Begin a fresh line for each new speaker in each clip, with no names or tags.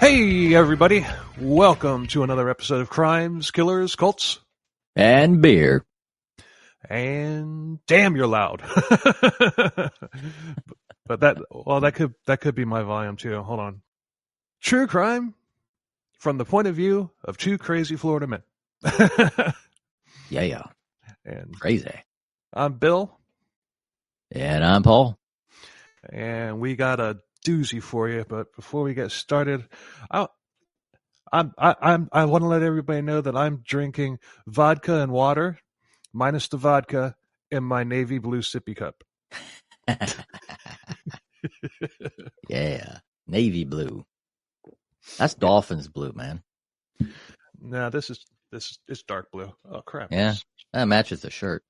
Hey, everybody. Welcome to another episode of Crimes, Killers, Cults,
and beer.
And damn, you're loud. But that could be my volume too. Hold on. True crime from the point of view of two crazy Florida men.
Yeah.
And
crazy.
I'm Bill.
And I'm Paul.
And we got a doozy for you, but before we get started, I want to let everybody know that I'm drinking vodka and water, minus the vodka, in my navy blue sippy cup.
Yeah, navy blue. That's dolphins blue, man.
No, this is it's dark blue. Oh crap!
Yeah, that matches the shirt.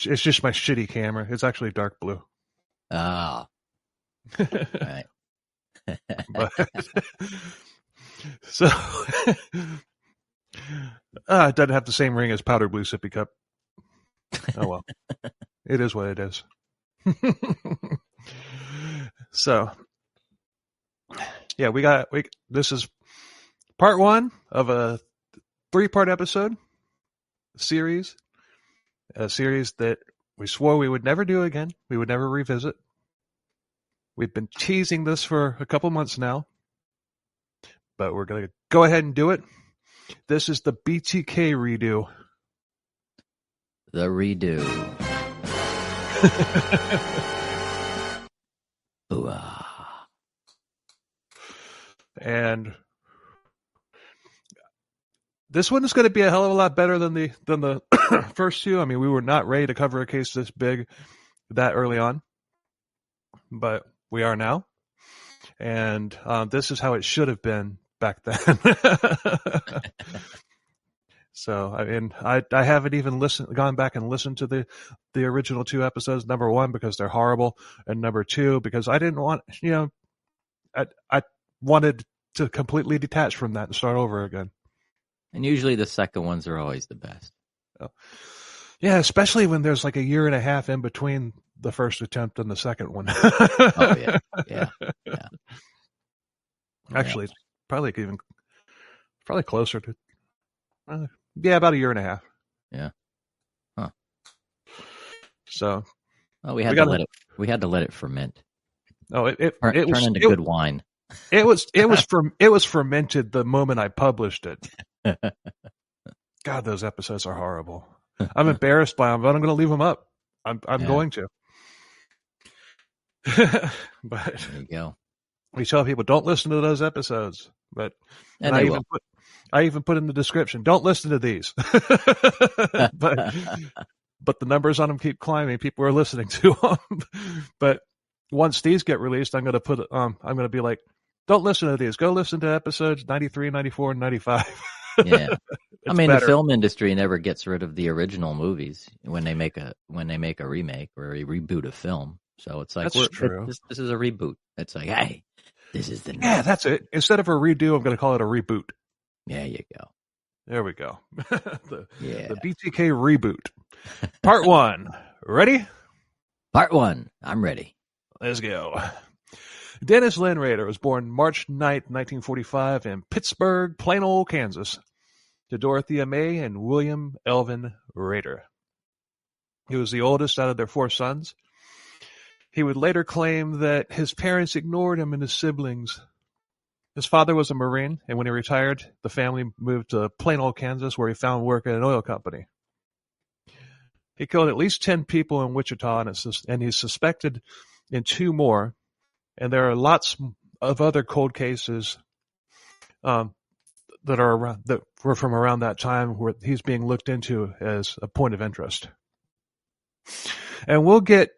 It's just my shitty camera. It's actually dark blue.
Ah, right.
But, so it doesn't have the same ring as powder blue sippy cup. Oh well, it is what it is. So, yeah, this is part one of a 3-part episode series, a series that we swore we would never do again. We would never revisit. We've been teasing this for a couple months now, but we're going to go ahead and do it. This is the BTK redo.
The redo.
And this one is going to be a hell of a lot better than the first two. I mean, we were not ready to cover a case this big that early on, but we are now. And this is how it should have been back then. So, I mean, I haven't even gone back and listened to the original 2 episodes. Number 1, because they're horrible, and number 2, because I didn't want, I wanted to completely detach from that and start over again.
And usually the second ones are always the best.
Oh. Yeah, especially when there's like a year and a half in between the first attempt and the second one.
Oh yeah.
Actually, it's probably closer to, about a year and a half.
Yeah. Huh.
So,
well, we had to let it ferment.
Oh, it
turn into good wine.
It was fermented the moment I published it. God, those episodes are horrible. I'm embarrassed by them, but I'm going to leave them up. I'm going to. But
there you go.
We tell people don't listen to those episodes, but I even put in the description, don't listen to these. but the numbers on them keep climbing. People are listening to them. But once these get released, I'm going to be like, don't listen to these. Go listen to episodes 93, 94, and 95.
Yeah. I mean, better. The film industry never gets rid of the original movies when they make a remake or a reboot of film. So it's like,
that's true.
This is a reboot. It's like, hey, this is the
yeah, that's it. Instead of a redo, I'm going to call it a reboot.
There you go.
There we go. The BTK Reboot. Part 1. Ready?
Part 1. I'm ready.
Let's go. Dennis Rader was born March 9th, 1945 in Pittsburgh, plain old Kansas, to Dorothea May and William Elvin Rader. He was the oldest out of their 4 sons. He would later claim that his parents ignored him and his siblings. His father was a Marine, and when he retired, the family moved to plain old Kansas, where he found work at an oil company. He killed at least 10 people in Wichita, and he's suspected in 2 more. And there are lots of other cold cases that were from around that time where he's being looked into as a point of interest. And we'll get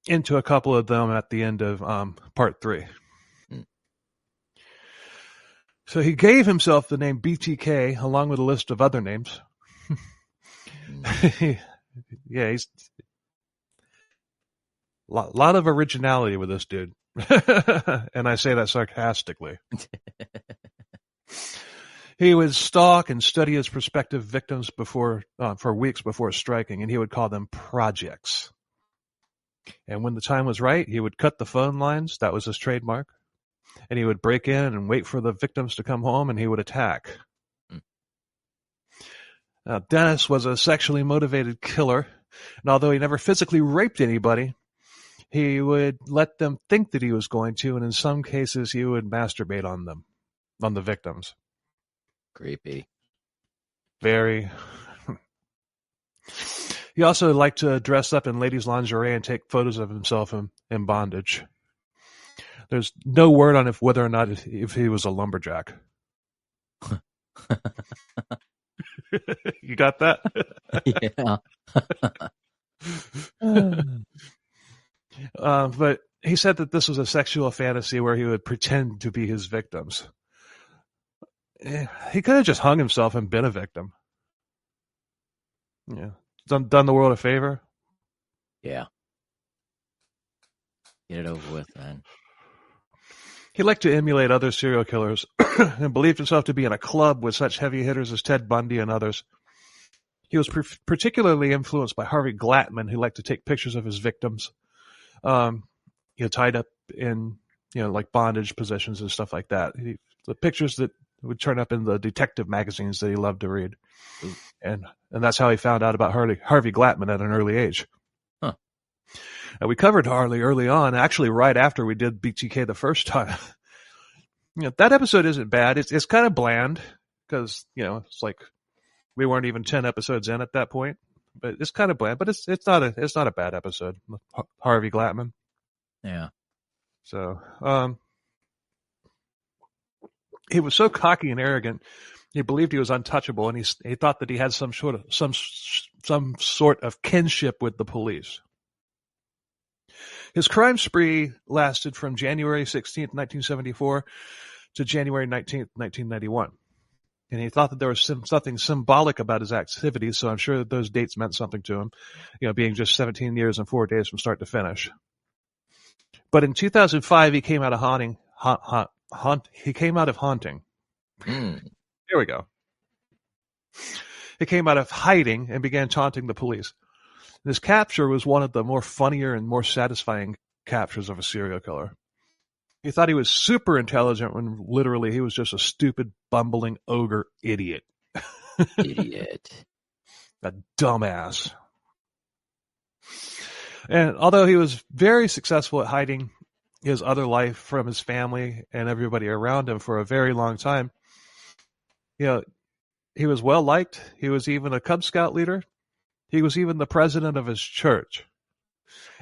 into a couple of them at the end of part 3. So he gave himself the name BTK along with a list of other names. Yeah, he's a lot of originality with this dude. And I say that sarcastically. He would stalk and study his prospective victims for weeks before striking, and he would call them projects. And when the time was right, he would cut the phone lines. That was his trademark. And he would break in and wait for the victims to come home, and he would attack. Now, Dennis was a sexually motivated killer, and although he never physically raped anybody, he would let them think that he was going to, and in some cases he would masturbate on them, on the victims.
Creepy.
Very. He also liked to dress up in ladies' lingerie and take photos of himself in bondage. There's no word on whether or not if he was a lumberjack. You got that?
Yeah.
But he said that this was a sexual fantasy where he would pretend to be his victims. He could have just hung himself and been a victim. Yeah. Done the world a favor.
Yeah. Get it over with, man.
He liked to emulate other serial killers and believed himself to be in a club with such heavy hitters as Ted Bundy and others. He was particularly influenced by Harvey Glattman, who liked to take pictures of his victims, tied up in, like bondage positions and stuff like that. The pictures that would turn up in the detective magazines that he loved to read.
Ooh.
And that's how he found out about Harvey Glattman at an early age.
Huh.
We covered Harley early on, actually right after we did BTK the first time. That episode isn't bad. It's kind of bland because, it's like we weren't even 10 episodes in at that point. But it's kind of bland. But it's not a bad episode. Harvey Glattman.
Yeah.
So he was so cocky and arrogant. He believed he was untouchable, and he thought that he had some sort of kinship with the police. His crime spree lasted from January 16th, 1974 to January 19th, 1991. And he thought that there was something symbolic about his activities, so I'm sure that those dates meant something to him, being just 17 years and 4 days from start to finish. But in 2005, he came out of haunting. He came out of haunting. There we go. He came out of hiding and began taunting the police. This capture was one of the more funnier and more satisfying captures of a serial killer. He thought he was super intelligent when literally he was just a stupid, bumbling ogre idiot.
Idiot.
A dumbass. And although he was very successful at hiding his other life from his family and everybody around him for a very long time, he was well liked. He was even a Cub Scout leader. He was even the president of his church.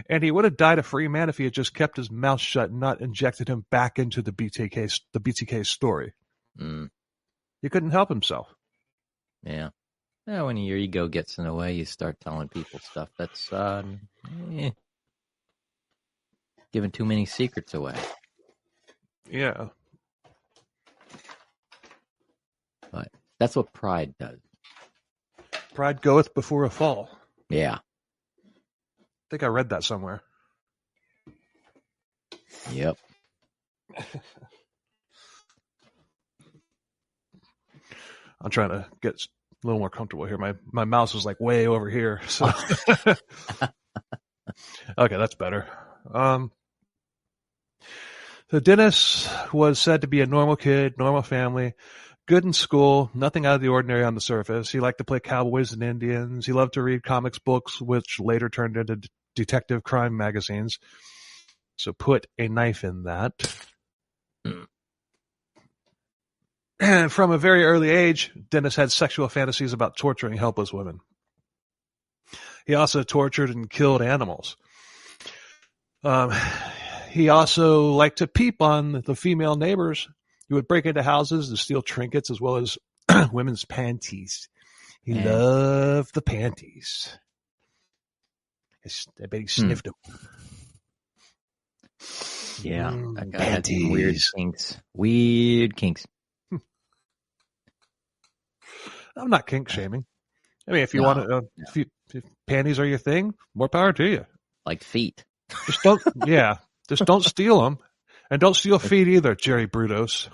And he would have died a free man if he had just kept his mouth shut and not injected him back into the BTK story. He couldn't help himself.
Yeah. When your ego gets in the way, you start telling people stuff that's giving too many secrets away.
Yeah.
But that's what pride does.
Pride goeth before a fall.
Yeah.
I think I read that somewhere.
Yep.
I'm trying to get a little more comfortable here. My mouse is like way over here. So okay, that's better. So Dennis was said to be a normal kid, normal family, good in school, nothing out of the ordinary on the surface. He liked to play cowboys and Indians. He loved to read comics books, which later turned into detective crime magazines. So put a knife in that. And from a very early age, Dennis had sexual fantasies about torturing helpless women. He also tortured and killed animals. He also liked to peep on the female neighbors. He would break into houses and steal trinkets as well as women's panties. He loved the panties. I bet he sniffed them.
Yeah, that guy had some weird kinks. Weird kinks.
I'm not kink shaming. I mean, if you want to, if panties are your thing, more power to you.
Like feet.
Just don't, just don't steal them. And don't steal feet either, Jerry Brudos.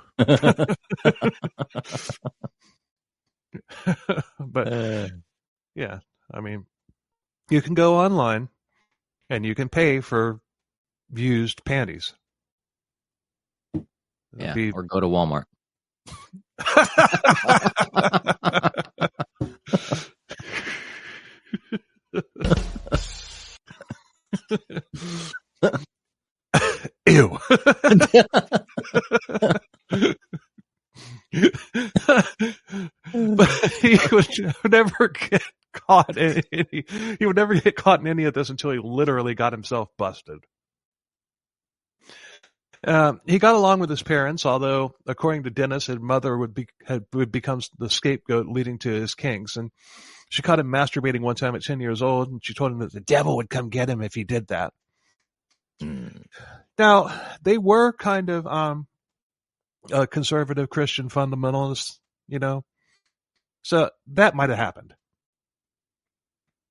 But, I mean, you can go online and you can pay for used panties.
Yeah, or go to Walmart.
Ew. But he would never get caught in any. He would never get caught in any of this until he literally got himself busted. He got along with his parents, although, according to Dennis, his mother would become the scapegoat, leading to his kinks. And she caught him masturbating one time at 10 years old, and she told him that the devil would come get him if he did that. Now, they were kind of conservative Christian fundamentalists, so that might have happened.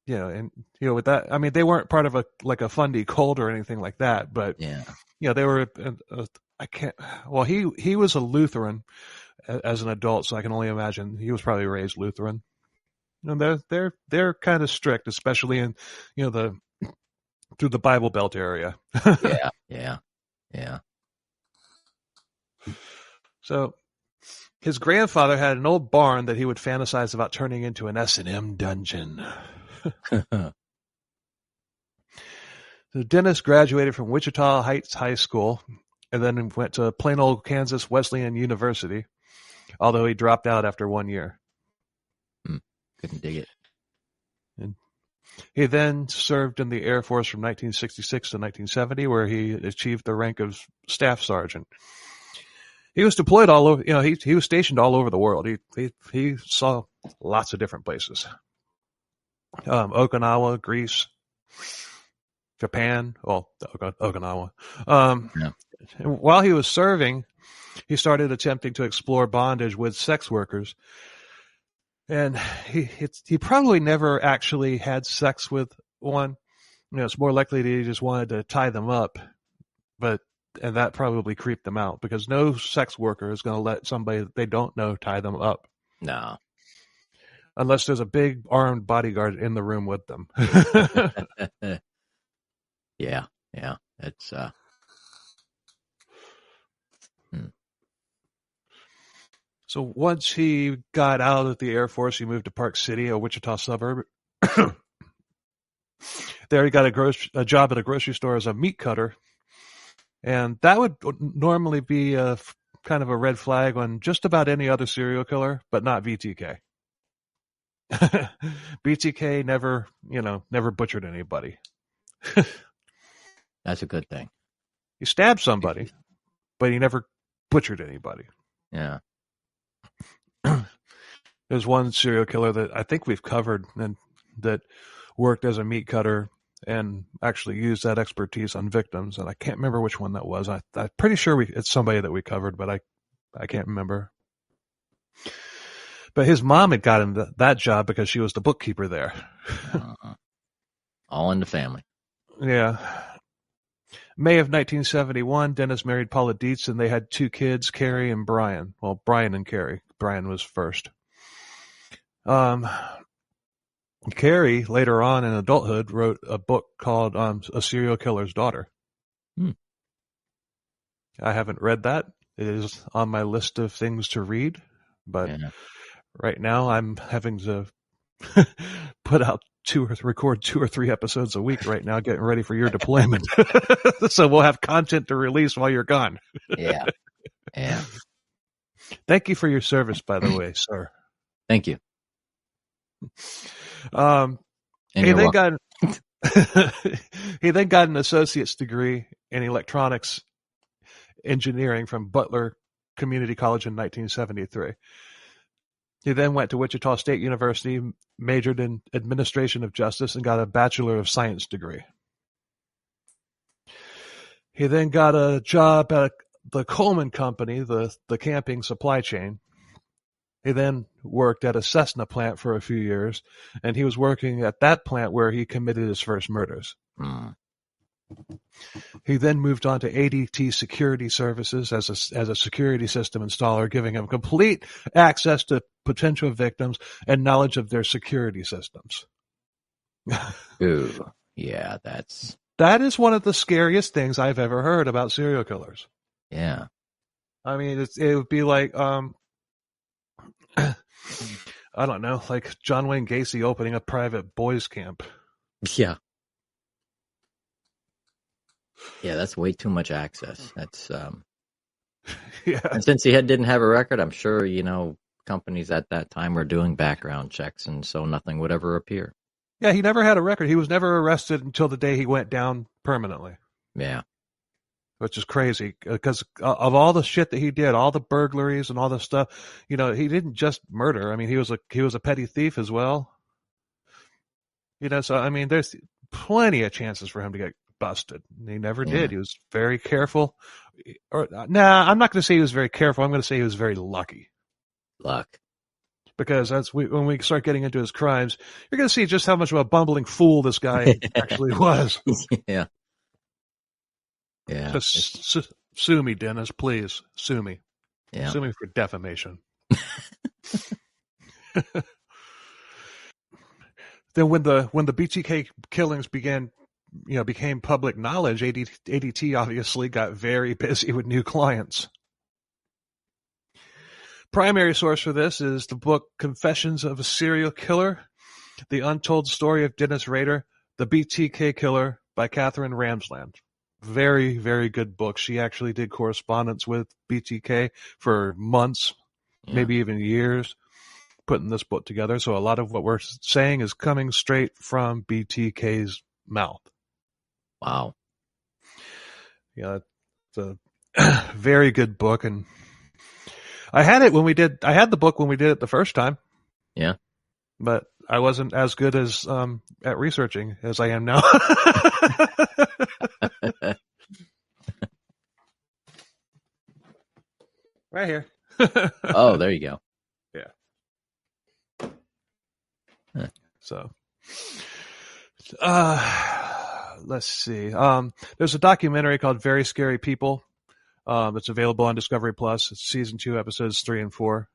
And with that, I mean, they weren't part of a fundy cult or anything like that, but they were. He was a Lutheran as an adult, so I can only imagine he was probably raised Lutheran. And they're kind of strict, especially in through the Bible Belt area.
Yeah.
So his grandfather had an old barn that he would fantasize about turning into an S&M dungeon. So Dennis graduated from Wichita Heights High School and then went to plain old Kansas Wesleyan University, although he dropped out after 1 year.
Couldn't dig it.
And he then served in the Air Force from 1966 to 1970, where he achieved the rank of staff sergeant. He was deployed all over. He was stationed all over the world. He saw lots of different places. Okinawa, Greece, Japan. Well, Okinawa. While he was serving, he started attempting to explore bondage with sex workers. And he probably never actually had sex with one. It's more likely that he just wanted to tie them up, and that probably creeped them out, because no sex worker is going to let somebody that they don't know tie them up.
No.
Unless there's a big armed bodyguard in the room with them.
Yeah. It's
So once he got out of the Air Force, he moved to Park City, a Wichita suburb. There he got a job at a grocery store as a meat cutter. And that would normally be a kind of a red flag on just about any other serial killer, but not BTK. BTK never butchered anybody.
That's a good thing.
He stabbed somebody, but he never butchered anybody.
Yeah.
There's one serial killer that I think we've covered and that worked as a meat cutter and actually used that expertise on victims, and I can't remember which one that was. I'm pretty sure it's somebody that we covered, but I can't remember. But his mom had got him that job because she was the bookkeeper there.
All in the family.
Yeah. May of 1971, Dennis married Paula Dietz, and they had 2 kids, Carrie and Brian. Well, Brian and Carrie. Brian was first. Carrie, later on in adulthood, wrote a book called A Serial Killer's Daughter. I haven't read that. It is on my list of things to read, but right now I'm having to record 2 or 3 episodes a week right now, getting ready for your deployment. So we'll have content to release while you're gone.
Yeah.
Thank you for your service, by the way, sir.
Thank you.
He then got an associate's degree in electronics engineering from Butler Community College in 1973. He then went to Wichita State University, majored in administration of justice, and got a Bachelor of Science degree. He then got a job at the Coleman Company, the camping supply chain. He then worked at a Cessna plant for a few years, and he was working at that plant where he committed his first murders. He then moved on to ADT Security Services as a security system installer, giving him complete access to potential victims and knowledge of their security systems.
Ooh, yeah, that's
That is one of the scariest things I've ever heard about serial killers.
Yeah.
I mean, it would be like, I don't know, like John Wayne Gacy opening a private boys camp.
Yeah. Yeah, that's way too much access. That's
Yeah.
And since he didn't have a record, I'm sure, companies at that time were doing background checks, and so nothing would ever appear.
Yeah, he never had a record. He was never arrested until the day he went down permanently.
Yeah.
Which is crazy because of all the shit that he did, all the burglaries and all the stuff. He didn't just murder. I mean, he was a petty thief as well. So I mean, there's plenty of chances for him to get busted. He never did. He was very careful. I'm not going to say he was very careful. I'm going to say he was very lucky.
Luck.
Because when we start getting into his crimes, you're going to see just how much of a bumbling fool this guy actually was.
Yeah. Yeah.
Just sue me, Dennis, please. Sue me.
Yeah.
Sue me for defamation. Then when the BTK killings became public knowledge, ADT obviously got very busy with new clients. Primary source for this is the book Confessions of a Serial Killer, The Untold Story of Dennis Rader, The BTK Killer by Catherine Ramsland. Very, very good book. She actually did correspondence with BTK for months, maybe even years, putting this book together. So a lot of what we're saying is coming straight from BTK's mouth.
Wow.
Yeah, it's a very good book. And I had the book when we did it the first time.
Yeah.
But I wasn't as good as at researching as I am now. Right here.
Oh, there you go.
Yeah.
Huh.
So, let's see. There's a documentary called Very Scary People. It's available on Discovery Plus. It's season 2, episodes 3 and 4.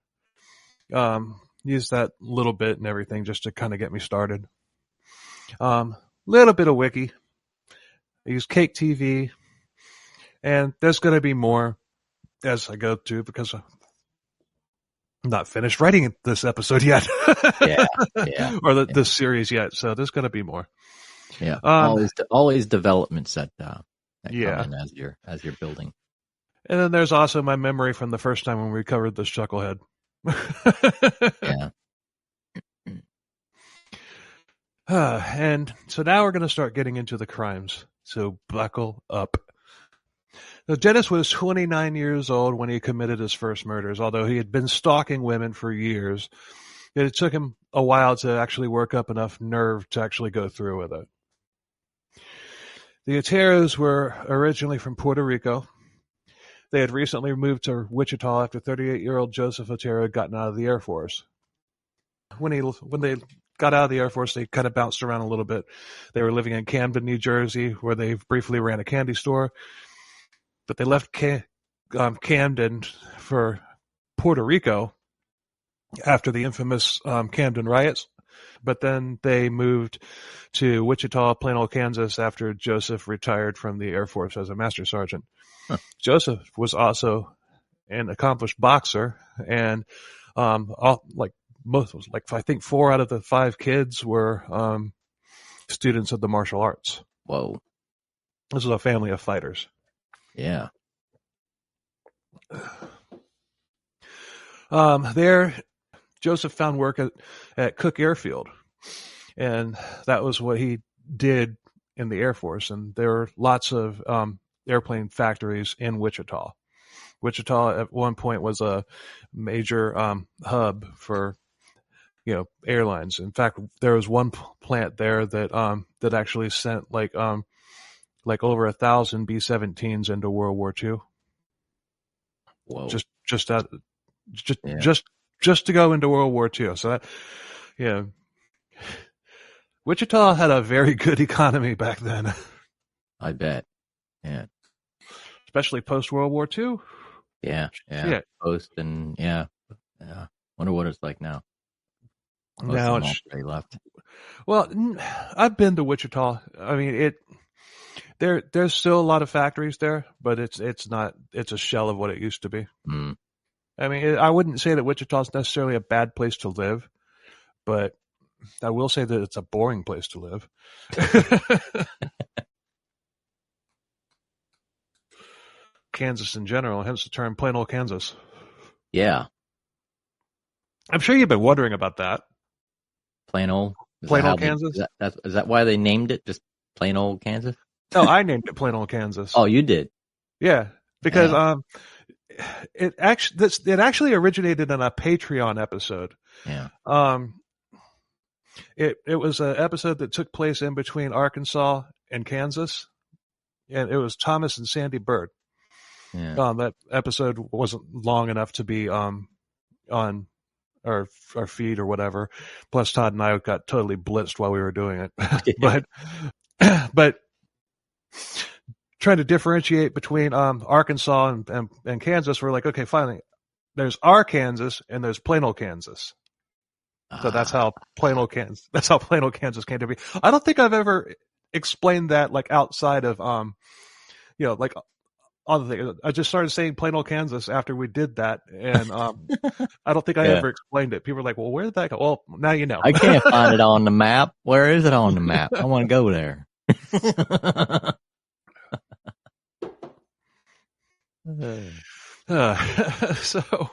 Use that little bit and everything just to kind of get me started. Little bit of wiki. I use Cake TV, and there's going to be more as I go through because I'm not finished writing this episode yet.
Yeah.
Or this series yet. So there's going to be more.
Yeah. Always developments that come in as you're building.
And then there's also my memory from the first time when we covered this chucklehead.
Yeah.
And so now we're going to start getting into the crimes. So buckle up. Now, Dennis was 29 years old when he committed his first murders, although he had been stalking women for years. It took him a while to actually work up enough nerve to actually go through with it. The Oteros were originally from Puerto Rico. They had recently moved to Wichita after 38-year-old Joseph Otero had gotten out of the Air Force. When they got out of the Air Force, they kind of bounced around a little bit. They were living in Camden, New Jersey, where they briefly ran a candy store. But they left Camden for Puerto Rico after the infamous Camden riots. But then they moved to Wichita, Plano, Kansas after Joseph retired from the Air Force as a master sergeant. Huh. Joseph was also an accomplished boxer, and I think 4 out of the 5 kids were students of the martial arts.
Whoa.
This is a family of fighters.
Yeah.
There, Joseph found work at Cook Airfield, and that was what he did in the Air Force. And there were lots of airplane factories in Wichita. Wichita at one point was a major hub for airlines. In fact, there was one plant there that actually sent like over 1,000 B-17s into World War II.
Whoa!
Just to go into World War II. So that, Wichita had a very good economy back then.
I bet. Yeah.
Especially post World War II.
Yeah. Post and wonder what it's like now.
Now
it's left.
Well, I've been to Wichita. I mean, There's still a lot of factories there, but it's a shell of what it used to be.
Mm.
I mean, I wouldn't say that Wichita is necessarily a bad place to live, but I will say that it's a boring place to live. Kansas in general, hence the term plain old Kansas.
Yeah.
I'm sure you've been wondering about that.
Plain old?
Plain old Kansas?
Is that why they named it just plain old Kansas?
No, I named it plain old Kansas.
Oh, you did?
Yeah, because it actually originated in a Patreon episode.
Yeah.
It was an episode that took place in between Arkansas and Kansas, and it was Thomas and Sandy Bird.
Yeah.
That episode wasn't long enough to be on our feed or whatever. Plus, Todd and I got totally blitzed while we were doing it. but trying to differentiate between Arkansas and Kansas, we're like, okay, finally, there's our Kansas and there's plain old Kansas. So that's how plain old Kansas came to be. I don't think I've ever explained that like outside of like other things. I just started saying plain old Kansas after we did that, and I don't think I ever explained it. People are like, "Well, where did that go?" Well, now you know.
I can't find it on the map. Where is it on the map? I want to go there.
So,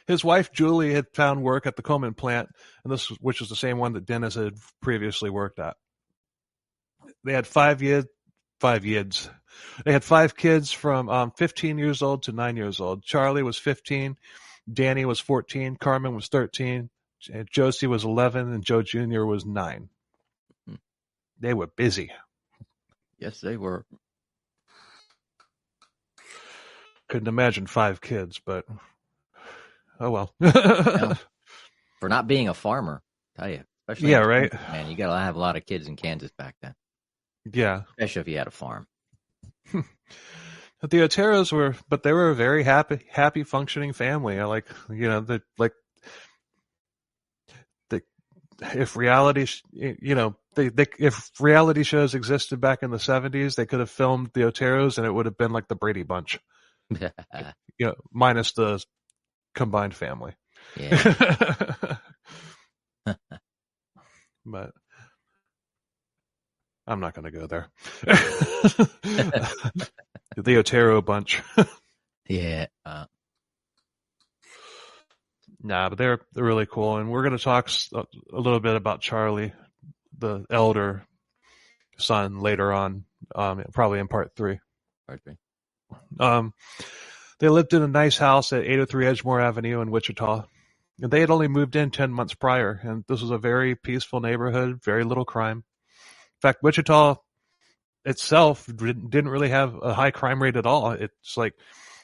his wife Julie had found work at the Coleman plant, and which was the same one that Dennis had previously worked at. They had 5 kids. They had 5 kids from 15 years old to 9 years old. Charlie was 15, Danny was 14, Carmen was 13, and Josie was 11, and Joe Jr. was 9. They were busy.
Yes, they were.
Couldn't imagine 5 kids, but oh well.
For not being a farmer, I tell you. Especially
right.
Man, you got to have a lot of kids in Kansas back then.
Yeah.
Especially if you had a farm.
The Oteros were a very happy, functioning family. I like, if reality, if reality shows existed back in the 70s, they could have filmed the Oteros and it would have been like the Brady Bunch. Minus the combined family.
Yeah.
But I'm not going to go there. The Otero bunch.
Yeah.
Nah, but they're really cool. And we're going to talk a little bit about Charlie, the elder son, later on, probably in part 3.
Part 3.
They lived in a nice house at 803 Edgemore Avenue in Wichita. And they had only moved in 10 months prior. And this was a very peaceful neighborhood, very little crime. In fact, Wichita itself didn't really have a high crime rate at all. It's like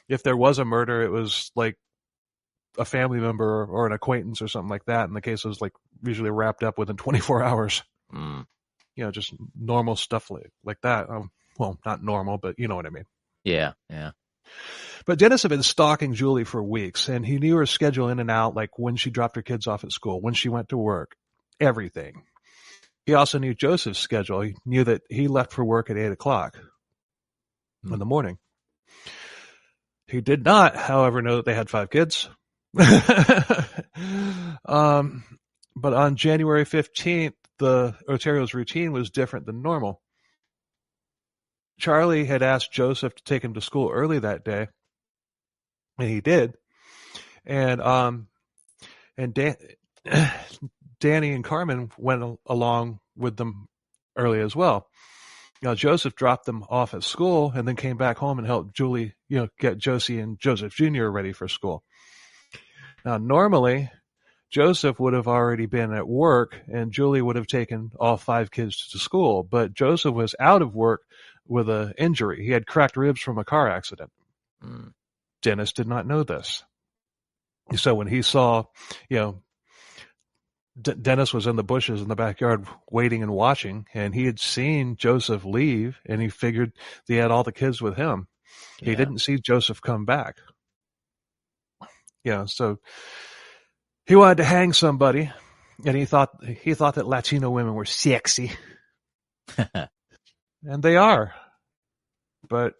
if there was a murder, it was like a family member or an acquaintance or something like that. And the case was like usually wrapped up within 24 hours. Just normal stuff like that. Well, not normal, but you know what I mean.
Yeah, yeah.
But Dennis had been stalking Julie for weeks, and he knew her schedule in and out, like when she dropped her kids off at school, when she went to work, everything. He also knew Joseph's schedule. He knew that he left for work at 8 o'clock in the morning. He did not, however, know that they had 5 kids. But on January 15th, the Otero's routine was different than normal. Charlie had asked Joseph to take him to school early that day, and he did. And Danny and Carmen went along with them early as well. Joseph dropped them off at school and then came back home and helped Julie, get Josie and Joseph Jr. ready for school. Now, normally, Joseph would have already been at work and Julie would have taken all 5 kids to school, but Joseph was out of work with an injury. He had cracked ribs from a car accident. Dennis did not know this. So when he saw, Dennis was in the bushes in the backyard waiting and watching, and he had seen Joseph leave, and he figured he had all the kids with him. Yeah. He didn't see Joseph come back. So he wanted to hang somebody, and he thought that Latino women were sexy. And they are. But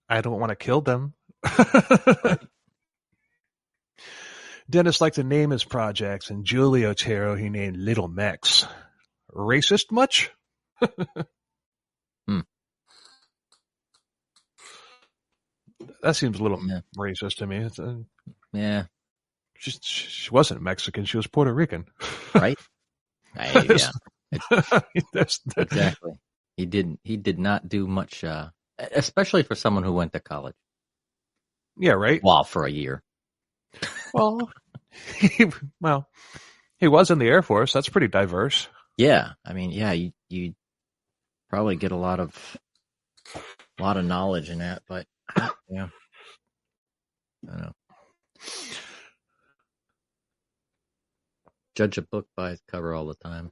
I don't want to kill them.
Right.
Dennis liked to name his projects, and Julie Otero he named Little Mex. Racist much? That seems a little racist to me.
Yeah.
She wasn't Mexican. She was Puerto Rican.
Right? Yeah. Exactly. He did not do much, especially for someone who went to college.
Yeah, right?
Well, for a year.
Well, he was in the Air Force. That's pretty diverse.
Yeah. I mean, yeah, you probably get a lot of knowledge in that, but yeah. I don't know. Judge a book by its cover all the time.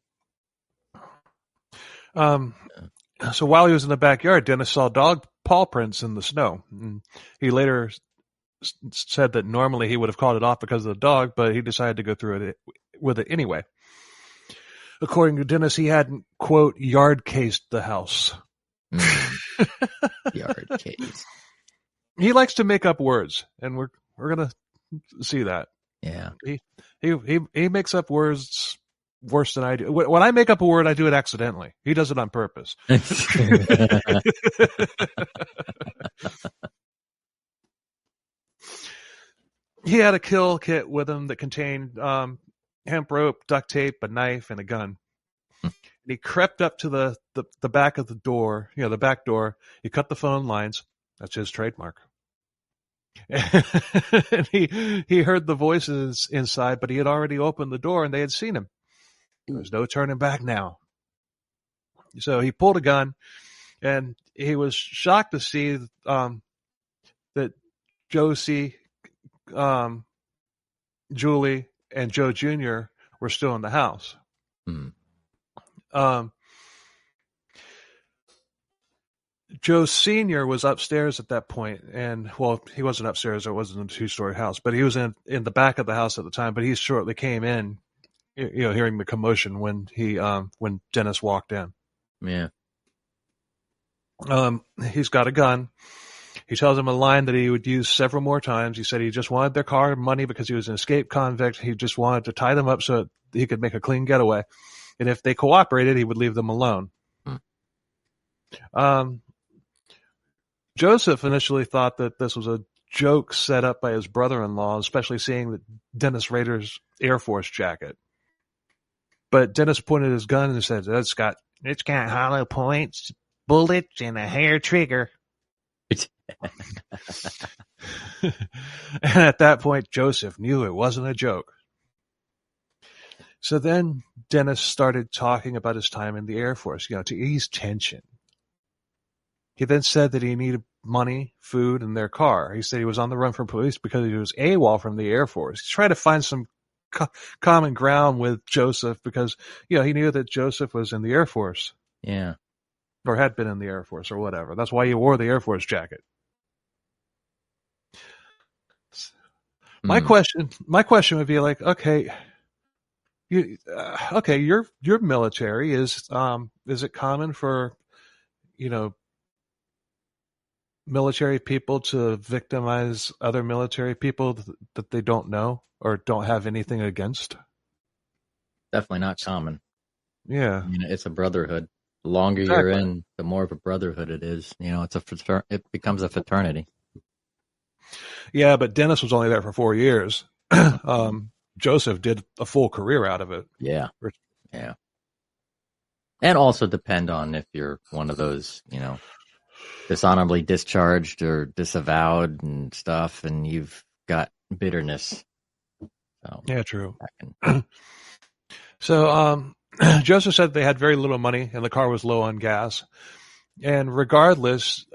So while he was in the backyard, Dennis saw dog paw prints in the snow. And he later said that normally he would have called it off because of the dog, but he decided to go through with it anyway. According to Dennis, he hadn't, quote, yard cased the house.
Yard case.
He likes to make up words, and we're gonna see that.
Yeah.
He makes up words worse than I do. When I make up a word, I do it accidentally. He does it on purpose. He had a kill kit with him that contained hemp rope, duct tape, a knife, and a gun. And he crept up to the back of the door, the back door. He cut the phone lines. That's his trademark. And he heard the voices inside, but he had already opened the door and they had seen him. There was no turning back now. So he pulled a gun, and he was shocked to see that Josie, Julie, and Joe Jr. were still in the house. Joe Sr. was upstairs at that point, and well, he wasn't upstairs. It wasn't a 2-story house, but he was in the back of the house at the time. But he shortly came in, hearing the commotion when Dennis walked in.
Yeah.
He's got a gun. He tells him a line that he would use several more times. He said he just wanted their car and money because he was an escaped convict. He just wanted to tie them up so he could make a clean getaway. And if they cooperated, he would leave them alone. Joseph initially thought that this was a joke set up by his brother-in-law, especially seeing that Dennis Rader's Air Force jacket. But Dennis pointed his gun and said, it's got hollow points, bullets, and a hair trigger. And at that point, Joseph knew it wasn't a joke. So then Dennis started talking about his time in the Air Force, to ease tension. He then said that he needed money, food, and their car. He said he was on the run from police because he was AWOL from the Air Force. He tried to find some common ground with Joseph because, he knew that Joseph was in the Air Force.
Yeah.
Or had been in the Air Force or whatever. That's why he wore the Air Force jacket. My question would be like, okay, your military is it common for, military people to victimize other military people that they don't know or don't have anything against?
Definitely not common.
Yeah.
It's a brotherhood. The longer you're in, the more of a brotherhood it is. It becomes a fraternity.
Yeah, but Dennis was only there for 4 years. Joseph did a full career out of it.
Yeah. Yeah. And also depend on if you're one of those, dishonorably discharged or disavowed and stuff, and you've got bitterness. So,
yeah, true. So Joseph said they had very little money and the car was low on gas. And regardless,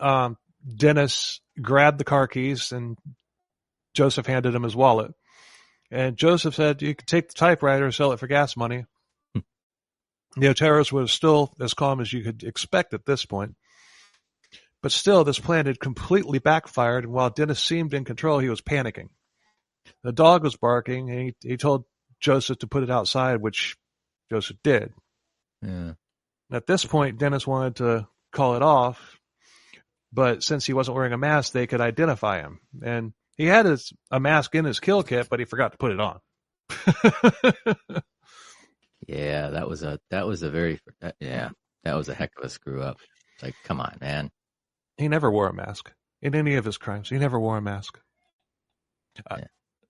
Dennis grabbed the car keys and Joseph handed him his wallet. And Joseph said, you could take the typewriter, sell it for gas money. The Oteros was still as calm as you could expect at this point. But still, this plan had completely backfired, and while Dennis seemed in control, he was panicking. The dog was barking, and he told Joseph to put it outside, which Joseph did.
Yeah.
At this point, Dennis wanted to call it off, but since he wasn't wearing a mask, they could identify him. And he had a mask in his kill kit, but he forgot to put it on.
Yeah, that was a heck of a screw up. It's like, come on, man.
He never wore a mask in any of his crimes. He never wore a mask.
Yeah.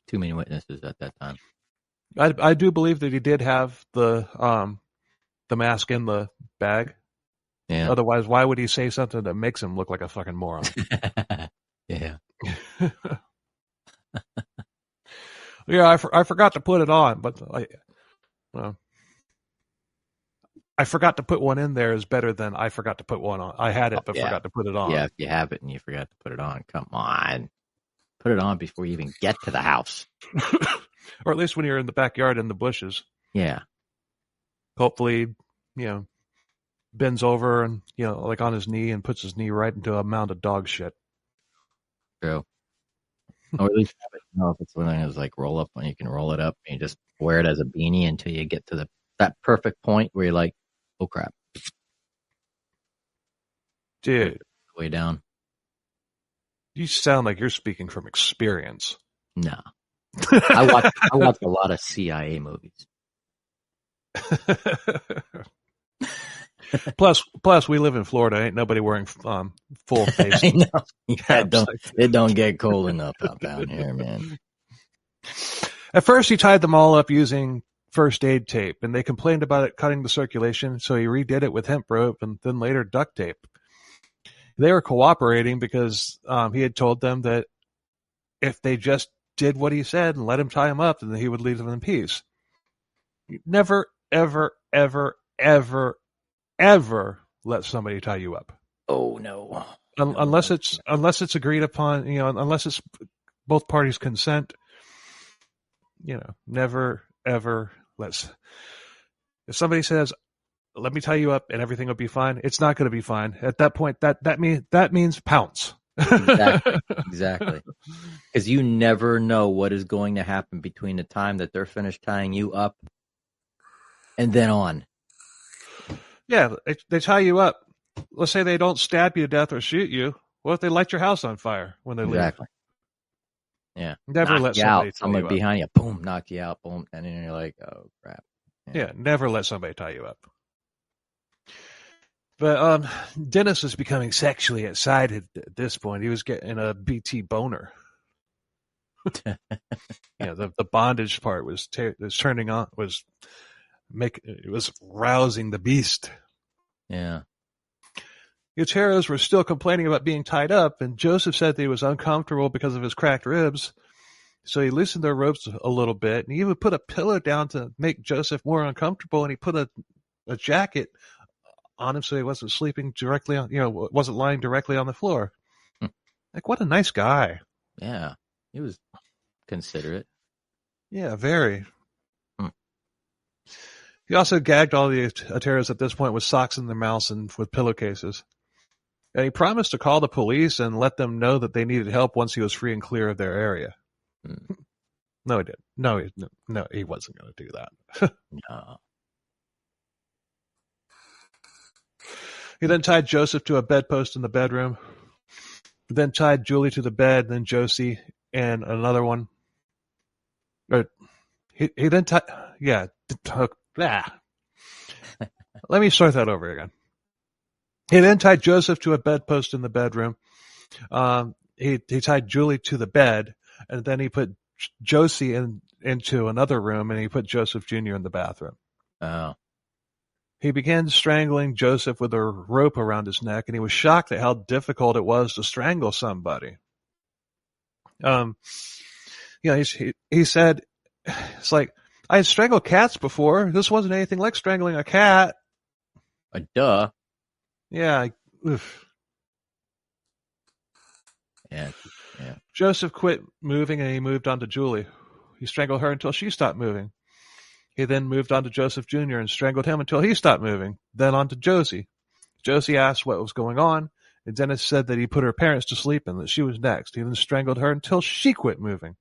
Too many witnesses at that time.
I do believe that he did have the mask in the bag.
Yeah.
Otherwise, why would he say something that makes him look like a fucking moron?
Yeah.
Yeah, I forgot to put it on, but I forgot to put one in there is better than I forgot to put one on. I had it, but forgot to put it on.
Yeah, if you have it and you forgot to put it on, come on. Put it on before you even get to the house.
Or at least when you're in the backyard in the bushes.
Yeah.
Hopefully, bends over and, like on his knee and puts his knee right into a mound of dog shit.
True. Or at least have it, if it's one that's like roll up, when you can roll it up and you just wear it as a beanie until you get to that perfect point where you're like, oh crap.
Dude.
Way down.
You sound like you're speaking from experience.
No. I watch a lot of CIA movies.
Plus, we live in Florida. Ain't nobody wearing full face.
I know. Yeah, it don't get cold enough out down here, man.
At first, he tied them all up using first aid tape, and they complained about it cutting the circulation, so he redid it with hemp rope and then later duct tape. They were cooperating because he had told them that if they just did what he said and let him tie him up, then he would leave them in peace. Never, ever, ever, ever, ever let somebody tie you up.
Oh no.
Unless it's agreed upon, unless it's both parties consent, never, ever if somebody says, let me tie you up and everything will be fine, it's not going to be fine. At that point, that means pounce.
Exactly. Because you never know what is going to happen between the time that they're finished tying you up and then on.
Yeah, they tie you up. Let's say they don't stab you to death or shoot you. What if they light your house on fire when they leave?
Exactly. Yeah.
Never
knock
let
you
somebody
out.
tie
Somebody
you
behind you, boom, knock you out, boom, and then you're like, oh crap.
Yeah, never let somebody tie you up. But Dennis was becoming sexually excited at this point. He was getting a BT boner. The bondage part was turning on, it was rousing the beast.
Yeah.
Gutierrez were still complaining about being tied up, and Joseph said that he was uncomfortable because of his cracked ribs. So he loosened their ropes a little bit, and he even put a pillow down to make Joseph more uncomfortable, and he put a jacket on him so he wasn't sleeping directly on, wasn't lying directly on the floor. Like, what a nice guy.
Yeah. He was considerate.
Yeah, very. He also gagged all the Ateras at this point with socks in their mouths and with pillowcases. And he promised to call the police and let them know that they needed help once he was free and clear of their area. No, he didn't. No, he wasn't going to do that.
No.
He then tied Joseph to a bedpost in the bedroom, then tied Julie to the bed, then Josie and another one. He then tied, let me start that over again. He then tied Joseph to a bedpost in the bedroom. He tied Julie to the bed, and then he put Josie into another room, and he put Joseph Jr. in the bathroom.
Oh.
He began strangling Joseph with a rope around his neck, and he was shocked at how difficult it was to strangle somebody. He said, it's like, I had strangled cats before. This wasn't anything like strangling a cat.
Duh.
Yeah. Oof.
Yeah.
Joseph quit moving and he moved on to Julie. He strangled her until she stopped moving. He then moved on to Joseph Jr. and strangled him until he stopped moving. Then on to Josie. Josie asked what was going on, and Dennis said that he put her parents to sleep and that she was next. He then strangled her until she quit moving.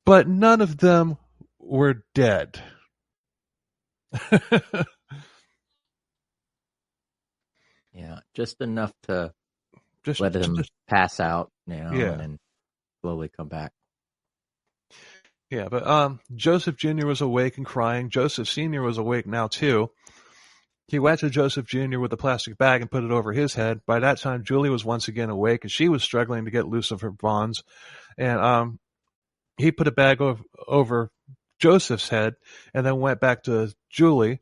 But none of them were dead.
Yeah, just enough to
just,
let him pass out,
yeah.
and then slowly come back.
Yeah, but Joseph Jr. was awake and crying. Joseph Sr. was awake now too. He went to Joseph Jr. with a plastic bag and put it over his head. By that time, Julie was once again awake, and she was struggling to get loose of her bonds. And he put a bag over Joseph's head and then went back to Julie.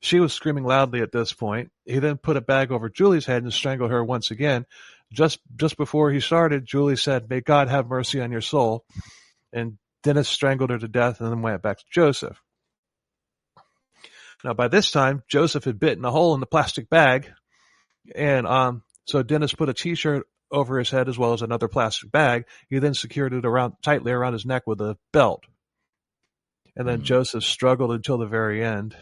She was screaming loudly at this point. He then put a bag over Julie's head and strangled her once again. Just before he started, Julie said, "May God have mercy on your soul." And Dennis strangled her to death and then went back to Joseph. Now, by this time, Joseph had bitten a hole in the plastic bag, and so Dennis put a T-shirt over his head as well as another plastic bag. He then secured it tightly around his neck with a belt. And then Joseph struggled until the very end.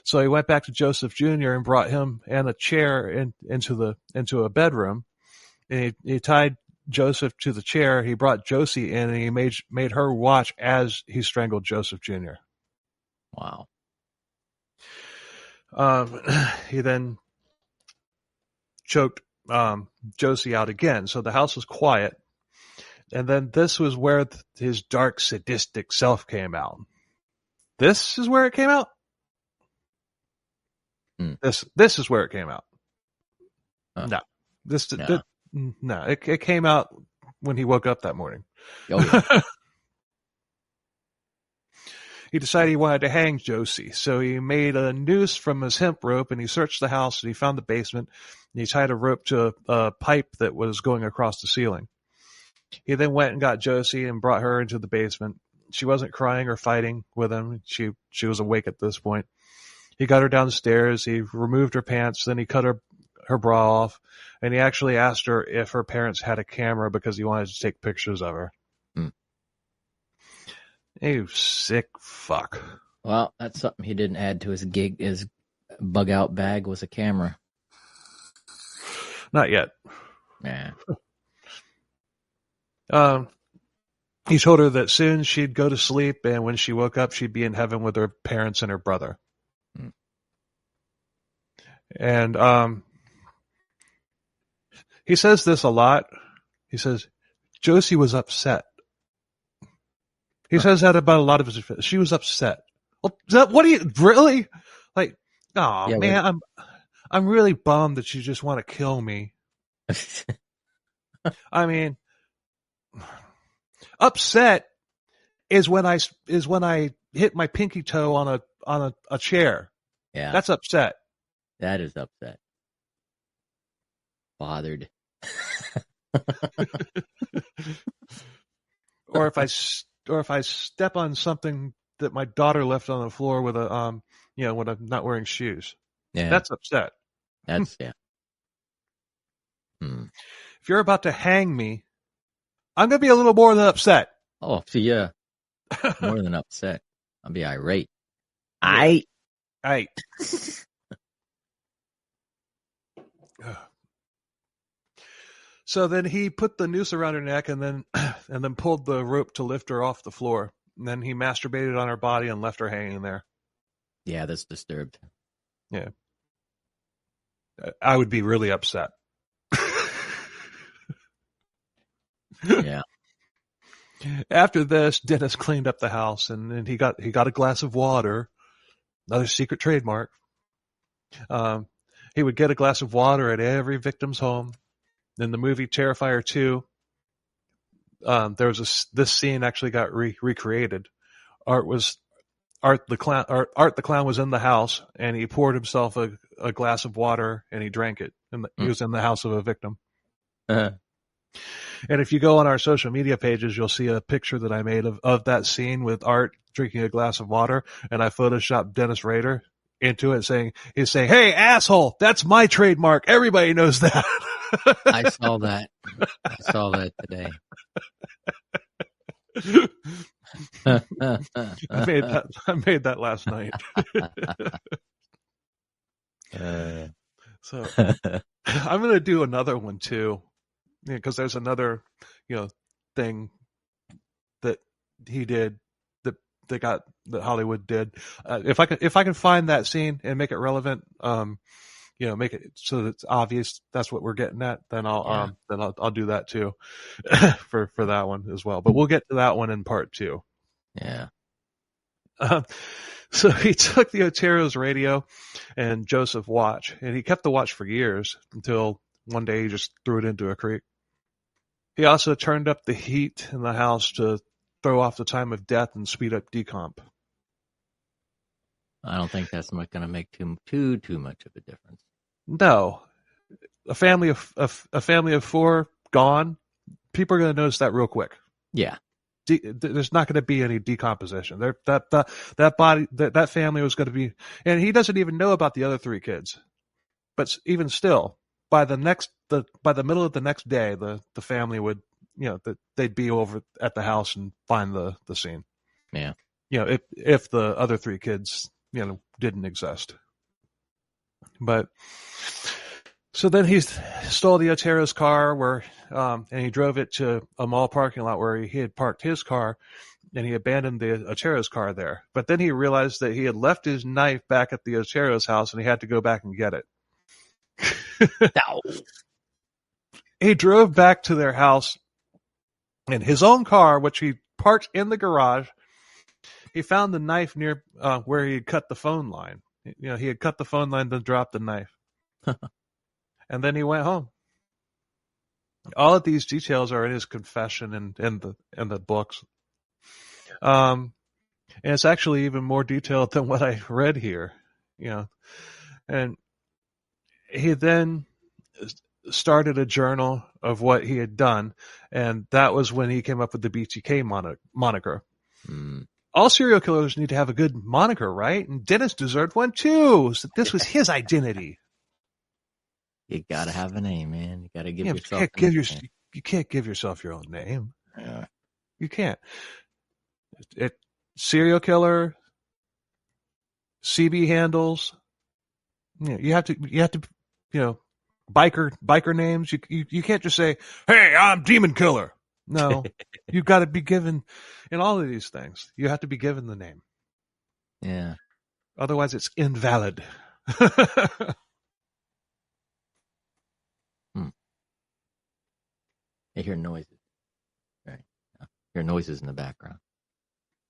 So he went back to Joseph Jr. and brought him and a chair into a bedroom. And he tied Joseph to the chair. He brought Josie in and he made her watch as he strangled Joseph Jr.
Wow.
He then choked Josie out again. So the house was quiet. And then this was where his dark, sadistic self came out. This is where it came out? This is where it came out. No. No. It came out when he woke up that morning.
Oh, yeah.
He decided he wanted to hang Josie, so he made a noose from his hemp rope and he searched the house and he found the basement and he tied a rope to a pipe that was going across the ceiling. He then went and got Josie and brought her into the basement. She wasn't crying or fighting with him. She was awake at this point. He got her downstairs. He removed her pants. Then he cut her bra off. And he actually asked her if her parents had a camera because he wanted to take pictures of her. You sick fuck.
Well, that's something he didn't add to his gig. His bug out bag was a camera.
Not yet.
Yeah.
He told her that soon she'd go to sleep, and when she woke up, she'd be in heaven with her parents and her brother. And he says this a lot. He says, Josie was upset. He says that about a lot of his friends. She was upset. Well, what do you really like? Oh yeah, man, I'm really bummed that you just want to kill me. I mean, upset is when I hit my pinky toe on a chair.
Yeah,
that's upset.
That is upset. Bothered.
Or if I step on something that my daughter left on the floor with when I'm not wearing shoes.
Yeah.
That's upset.
That's yeah.
If you're about to hang me, I'm gonna be a little more than upset.
Oh, see, yeah. More than upset. I'll be irate.
Aight. So then he put the noose around her neck and then pulled the rope to lift her off the floor. And then he masturbated on her body and left her hanging there.
Yeah, that's disturbed.
Yeah. I would be really upset.
Yeah.
After this, Dennis cleaned up the house and he got a glass of water, another secret trademark. He would get a glass of water at every victim's home. In the movie Terrifier 2, there was this scene actually got recreated. Art the clown was in the house and he poured himself a glass of water and he drank it. And he was in the house of a victim.
Uh-huh.
And if you go on our social media pages, you'll see a picture that I made of that scene with Art drinking a glass of water, and I photoshopped Dennis Rader into it he's saying, "Hey, asshole, that's my trademark. Everybody knows that."
I saw that. I saw that today.
I made that last night. So I'm going to do another one too, because there's another, thing that he did that that Hollywood did. If I can find that scene and make it relevant, make it so that it's obvious that's what we're getting at, then I'll do that too, for that one as well. But we'll get to that one in part 2.
Yeah.
So he took the Otero's radio and Joseph watch, and he kept the watch for years until one day he just threw it into a creek. He also turned up the heat in the house to throw off the time of death and speed up decomp.
I don't think that's going to make too much of a difference.
No, a family of 4 gone. People are going to notice that real quick.
Yeah.
There's not going to be any decomposition. That body, that family was going to be, and he doesn't even know about the other 3 kids. But even still, by the middle of the next day, the family would, they'd be over at the house and find the scene.
Yeah.
If the other 3 kids, didn't exist. But so then he stole the Otero's car and he drove it to a mall parking lot where he had parked his car, and he abandoned the Otero's car there. But then he realized that he had left his knife back at the Otero's house, and he had to go back and get it.
No.
He drove back to their house in his own car, which he parked in the garage. He found the knife near where he had cut the phone line. He had cut the phone line, then dropped the knife. And then he went home. All of these details are in his confession and in the books. And it's actually even more detailed than what I read here. And he then started a journal of what he had done, and that was when he came up with the BTK moniker.
Mm.
All serial killers need to have a good moniker, right? And Dennis deserved one too. So this was his identity.
You gotta have a name, man. You gotta give yourself.
You can't give yourself your own name.
Yeah.
You can't. Serial killer, CB handles. You have to. Biker names. You can't just say, "Hey, I'm Demon Killer." No, you've got to be given in all of these things. You have to be given the name.
Yeah.
Otherwise, it's invalid.
I hear noises. Right. I hear noises in the background.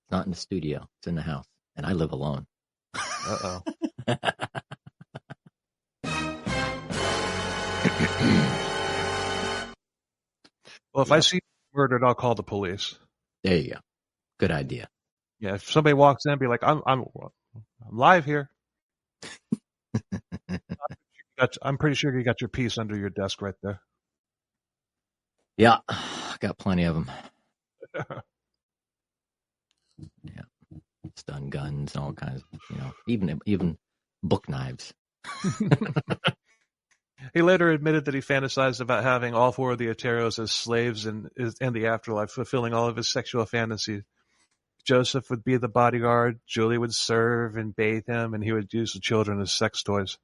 It's not in the studio. It's in the house, and I live alone.
Uh-oh. Well, if I see murdered, I'll call the police.
There you go. Good idea.
Yeah, if somebody walks in, be like, I'm live here. I'm pretty sure you got your piece under your desk right there.
Yeah, got plenty of them. Yeah, stun guns and all kinds of, even book knives.
He later admitted that he fantasized about having all 4 of the Oteros as slaves in the afterlife, fulfilling all of his sexual fantasies. Joseph would be the bodyguard, Julie would serve and bathe him, and he would use the children as sex toys.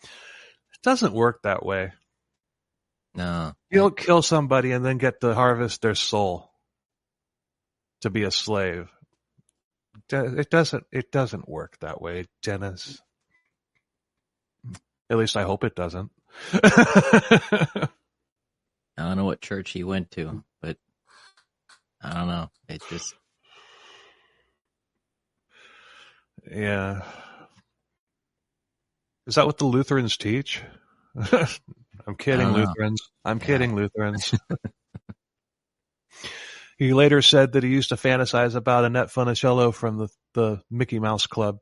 It doesn't work that way.
No.
You don't kill somebody and then get to harvest their soul to be a slave. It doesn't work that way, Dennis. At least I hope it doesn't.
I don't know what church he went to, but I don't know. It just...
Yeah. Is that what the Lutherans teach? I'm kidding, Lutherans. I'm kidding, Lutherans. He later said that he used to fantasize about Annette Funicello from the Mickey Mouse Club.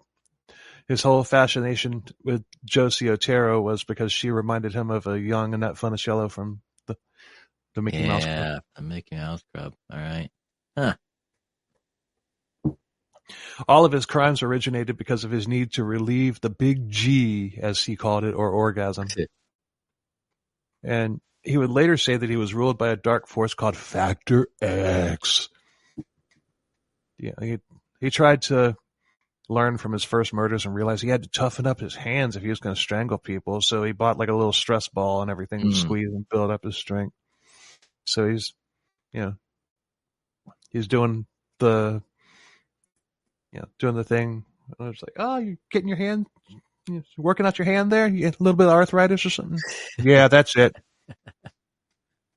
His whole fascination with Josie Otero was because she reminded him of a young Annette Funicello from the Mickey Mouse Club.
Yeah, the Mickey Mouse Club. All right. Huh.
All of his crimes originated because of his need to relieve the big G, as he called it, or orgasm. And he would later say that he was ruled by a dark force called Factor X. Yeah, he tried to learn from his first murders and realized he had to toughen up his hands if he was going to strangle people. So he bought like a little stress ball and everything to squeeze and build up his strength. So he's doing the doing the thing. I was like, oh, you're getting your hand, you're working out your hand there? You get a little bit of arthritis or something? Yeah, that's it.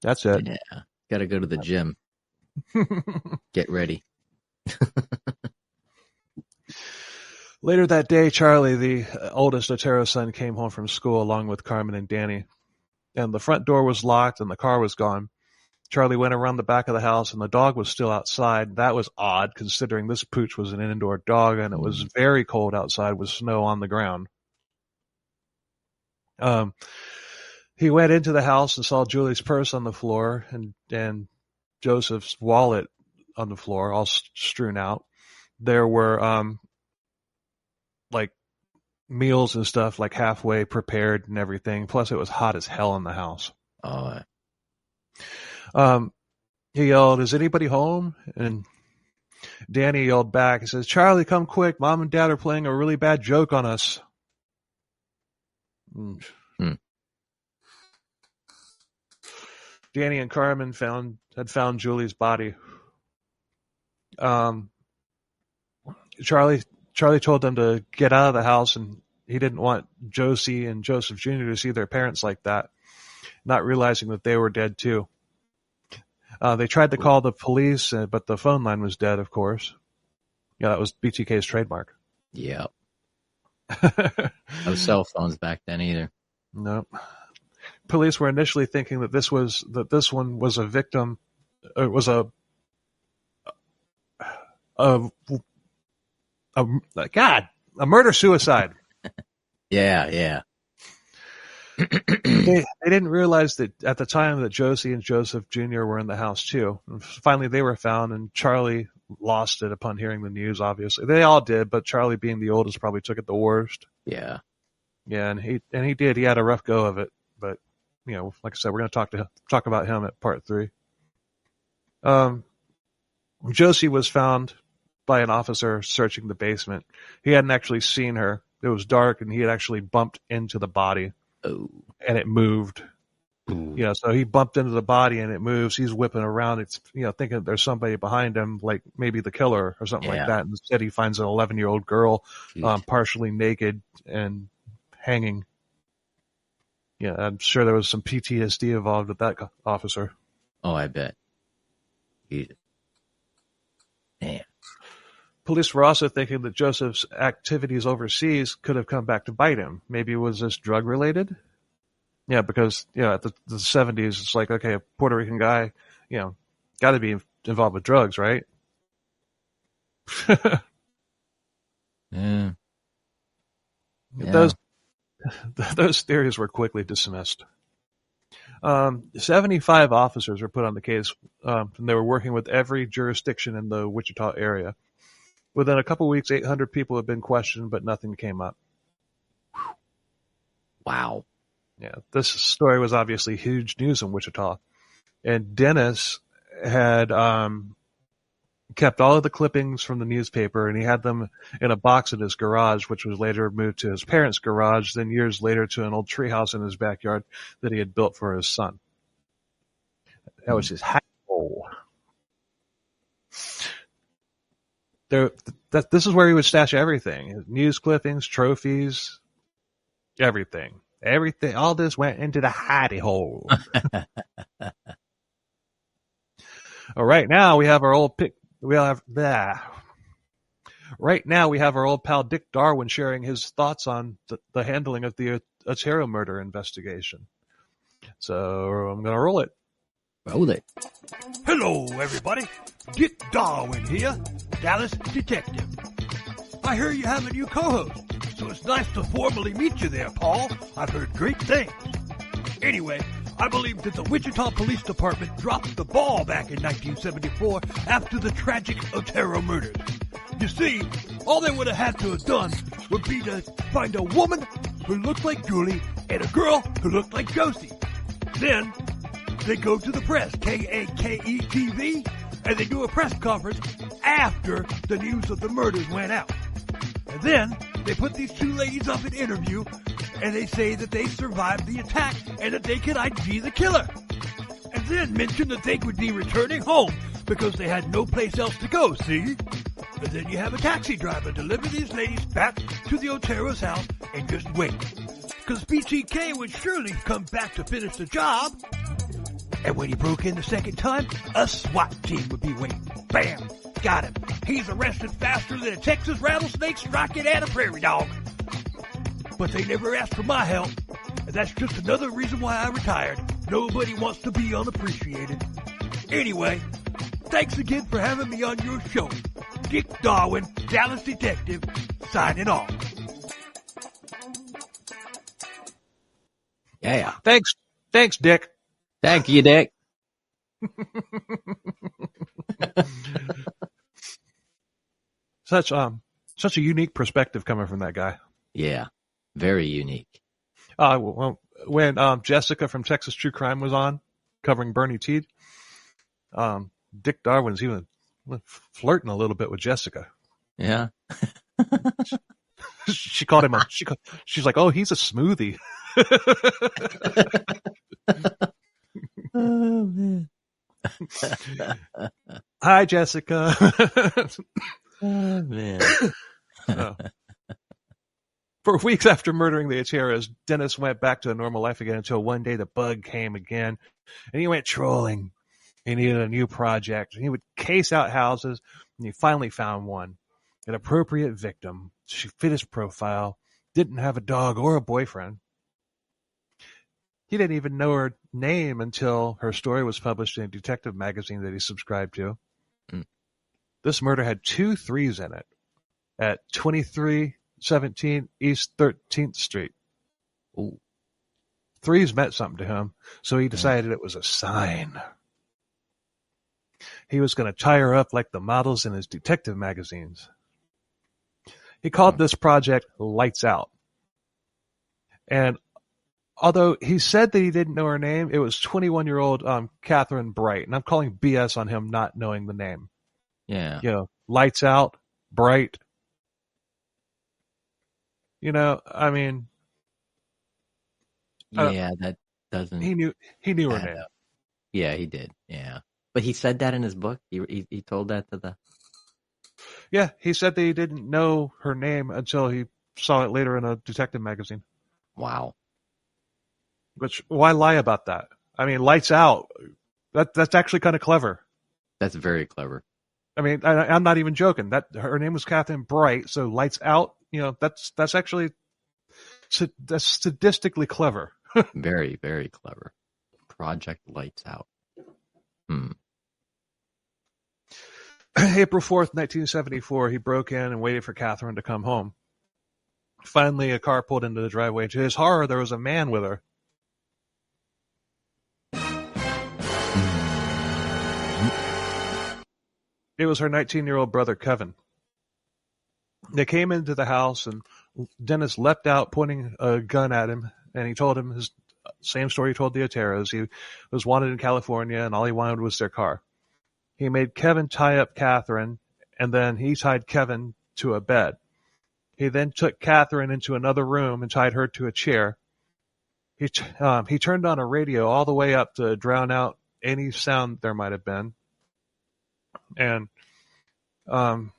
That's it.
Yeah. Got to go to the gym. Get ready.
Later that day, Charlie, the oldest Otero son, came home from school along with Carmen and Danny. And the front door was locked and the car was gone. Charlie went around the back of the house and the dog was still outside. That was odd, considering this pooch was an indoor dog and it was very cold outside with snow on the ground. He went into the house and saw Julie's purse on the floor and Joseph's wallet on the floor, all strewn out. There were like meals and stuff, like halfway prepared and everything. Plus, it was hot as hell in the house.
Oh.
He yelled, "Is anybody home?" And Danny yelled back. He says, "Charlie, come quick. Mom and Dad are playing a really bad joke on us." Danny and Carmen had found Julie's body. Charlie told them to get out of the house, and he didn't want Josie and Joseph Jr. to see their parents like that, not realizing that they were dead too. They tried to call the police, but the phone line was dead, of course. Yeah, that was BTK's trademark.
Yep. No cell phones back then either.
Nope. Police were initially thinking that this one was a victim. It was a murder-suicide.
Yeah.
They didn't realize that at the time that Josie and Joseph Jr. were in the house too. And finally, they were found, and Charlie lost it upon hearing the news. Obviously, they all did, but Charlie, being the oldest, probably took it the worst.
Yeah,
and he did. He had a rough go of it, but like I said, we're going to talk about him at part 3. Josie was found by an officer searching the basement. He hadn't actually seen her. It was dark, and he had actually bumped into the body.
Oh.
And it moved.
Ooh.
So he bumped into the body and it moves. He's whipping around. It's, thinking there's somebody behind him, like maybe the killer or something like that. And instead he finds an 11-year-old girl, partially naked and hanging. Yeah, I'm sure there was some PTSD involved with that officer.
Oh, I bet. Man.
Police were also thinking that Joseph's activities overseas could have come back to bite him. Maybe was this drug related? Yeah, because at the 70s, it's like, okay, a Puerto Rican guy, got to be involved with drugs, right?
Yeah.
Those theories were quickly dismissed. 75 officers were put on the case, and they were working with every jurisdiction in the Wichita area. Within a couple weeks, 800 people had been questioned, but nothing came up.
Wow.
Yeah, this story was obviously huge news in Wichita. And Dennis had kept all of the clippings from the newspaper, and he had them in a box in his garage, which was later moved to his parents' garage, then years later to an old treehouse in his backyard that he had built for his son. That was his hole. This is where he would stash everything. His news clippings, trophies, everything. Everything. All this went into the hidey hole. Right now we have our old Right now we have our old pal Dick Darwin sharing his thoughts on the handling of the Otero murder investigation. So I'm going to roll it.
Roll it.
Hello, everybody. Dick Darwin here, Dallas detective. I hear you have a new co-host, so it's nice to formally meet you there, Paul. I've heard great things. Anyway, I believe that the Wichita Police Department dropped the ball back in 1974 after the tragic Otero murders. You see, all they would have had to have done would be to find a woman who looked like Julie and a girl who looked like Josie. Then they go to the press, KAKE-TV, and they do a press conference after the news of the murders went out. And then they put these two ladies up in interview, and they say that they survived the attack and that they could ID the killer. And then mention that they would be returning home because they had no place else to go, see? And then you have a taxi driver deliver these ladies back to the Otero's house and just wait. Because BTK would surely come back to finish the job. And when he broke in the second time, a SWAT team would be waiting. Bam! Got him. He's arrested faster than a Texas rattlesnake striking at a prairie dog. But they never asked for my help. And that's just another reason why I retired. Nobody wants to be unappreciated. Anyway, thanks again for having me on your show. Dick Darwin, Dallas Detective, signing off.
Yeah.
Thanks, Dick.
Thank you, Dick.
Such a unique perspective coming from that guy.
Yeah, very unique.
Well, when Jessica from Texas True Crime was on covering Bernie Teed, Dick Darwin's even flirting a little bit with Jessica.
Yeah.
She called him she's like, oh, he's a smoothie.
Oh man.
Hi, Jessica.
Oh man.
Oh. For weeks after murdering the Oteros, Dennis went back to a normal life again until one day the bug came again, and he went trolling. He needed a new project. He would case out houses, and he finally found one. An appropriate victim. She fit his profile, didn't have a dog or a boyfriend. He didn't even know her name until her story was published in a detective magazine that he subscribed to.
Mm.
This murder had 2 3s in it at 2317 East 13th Street.
Ooh.
3s meant something to him, so he decided it was a sign. He was going to tie her up like the models in his detective magazines. He called this project Lights Out. And although he said that he didn't know her name, it was 21-year-old Catherine Bright. And I'm calling BS on him not knowing the name.
Yeah.
You know, Lights Out, Bright. You know, I mean.
Yeah, that doesn't.
He knew her name.
Up. Yeah, he did. Yeah. But he said that in his book? He told that to the.
Yeah, he said that he didn't know her name until he saw it later in a detective magazine.
Wow.
Which, why lie about that? I mean, Lights Out. That's actually kind of clever.
That's very clever.
I mean, I'm not even joking. That her name was Catherine Bright, so Lights Out. You know, that's actually that's statistically clever.
Very, very clever. Project Lights Out.
April 4th, 1974, he broke in and waited for Catherine to come home. Finally, a car pulled into the driveway. To his horror, there was a man with her. It was her 19-year-old brother, Kevin. They came into the house, and Dennis leapt out, pointing a gun at him, and he told him his same story he told the Oteros. He was wanted in California, and all he wanted was their car. He made Kevin tie up Catherine, and then he tied Kevin to a bed. He then took Catherine into another room and tied her to a chair. He turned on a radio all the way up to drown out any sound there might have been. And not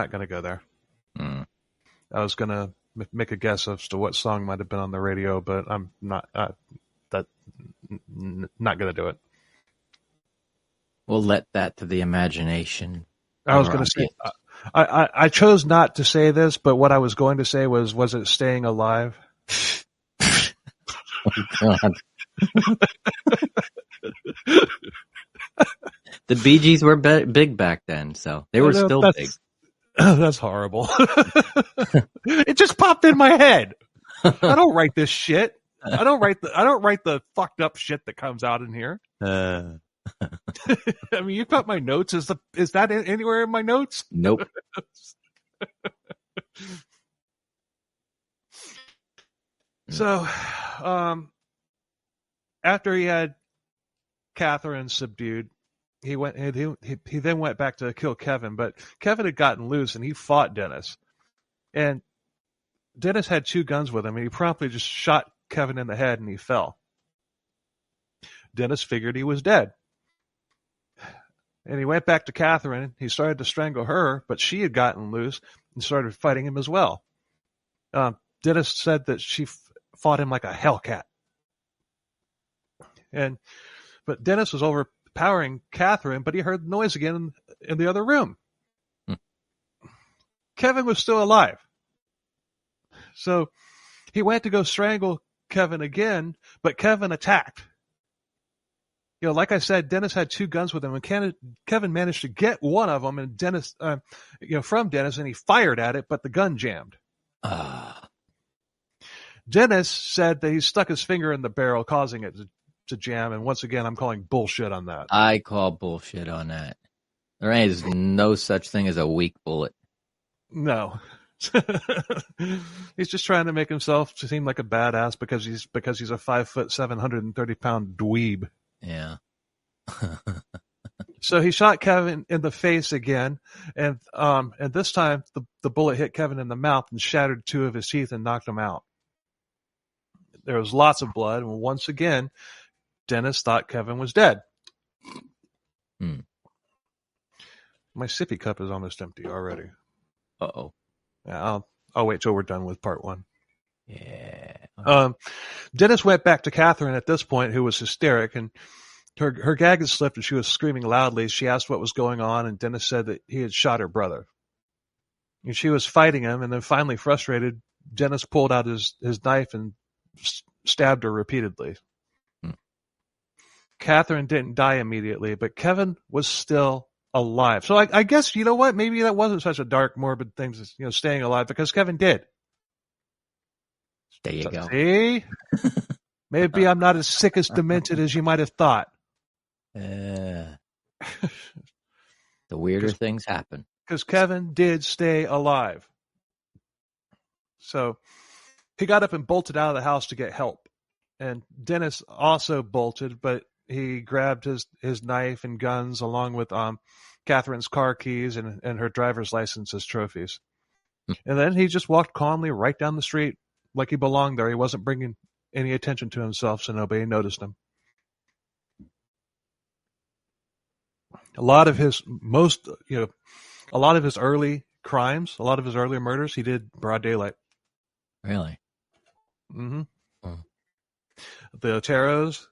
going to go there. I was going to make a guess as to what song might have been on the radio, but I'm not not going to do it.
We'll let that to the imagination.
I was going to say, I chose not to say this, but what I was going to say was it Staying Alive?
Oh, God. The Bee Gees were big back then, so they were still big.
That's horrible. It just popped in my head. I don't write this shit. I don't write the fucked up shit that comes out in here. I mean, you got my notes. Is that anywhere in my notes?
Nope.
So, after he had Catherine subdued, he then went back to kill Kevin, but Kevin had gotten loose and he fought Dennis. And Dennis had 2 guns with him, and he promptly just shot Kevin in the head, and he fell. Dennis figured he was dead. And he went back to Catherine. He started to strangle her, but she had gotten loose and started fighting him as well. Dennis said that she fought him like a hellcat. But Dennis was overpowering Catherine, but he heard noise again in the other room. Kevin was still alive. So he went to go strangle Kevin again, but Kevin attacked. Like I said, Dennis had 2 guns with him, and Kevin managed to get one of them, and from Dennis, and he fired at it, but the gun jammed. Dennis said that he stuck his finger in the barrel, causing it to jam. And once again, I'm calling bullshit on that.
I call bullshit on that. There is no such thing as a weak bullet.
No. He's just trying to make himself seem like a badass because he's a 5 foot, 730-pound dweeb.
Yeah.
So he shot Kevin in the face again, and this time the bullet hit Kevin in the mouth and shattered 2 of his teeth and knocked him out. There was lots of blood, and once again, Dennis thought Kevin was dead. My sippy cup is almost empty already.
Uh-oh.
Yeah, I'll wait till we're done with part 1.
Yeah.
Dennis went back to Catherine at this point, who was hysteric, and her gag had slipped and she was screaming loudly. She asked what was going on, and Dennis said that he had shot her brother. And she was fighting him, and then finally frustrated, Dennis pulled out his knife and stabbed her repeatedly. Catherine didn't die immediately, but Kevin was still alive. So I guess, you know what? Maybe that wasn't such a dark, morbid thing as, staying alive, because Kevin did.
There you go.
See? Maybe I'm not as sick as demented as you might have thought.
The weirder things happen.
Because Kevin did stay alive. So he got up and bolted out of the house to get help. And Dennis also bolted, but he grabbed his knife and guns along with Catherine's car keys and her driver's license as trophies. And then he just walked calmly right down the street like he belonged there. He wasn't bringing any attention to himself, so nobody noticed him. A lot of his early crimes, a lot of his early murders, he did broad daylight.
Really?
Mm-hmm. The Oteros,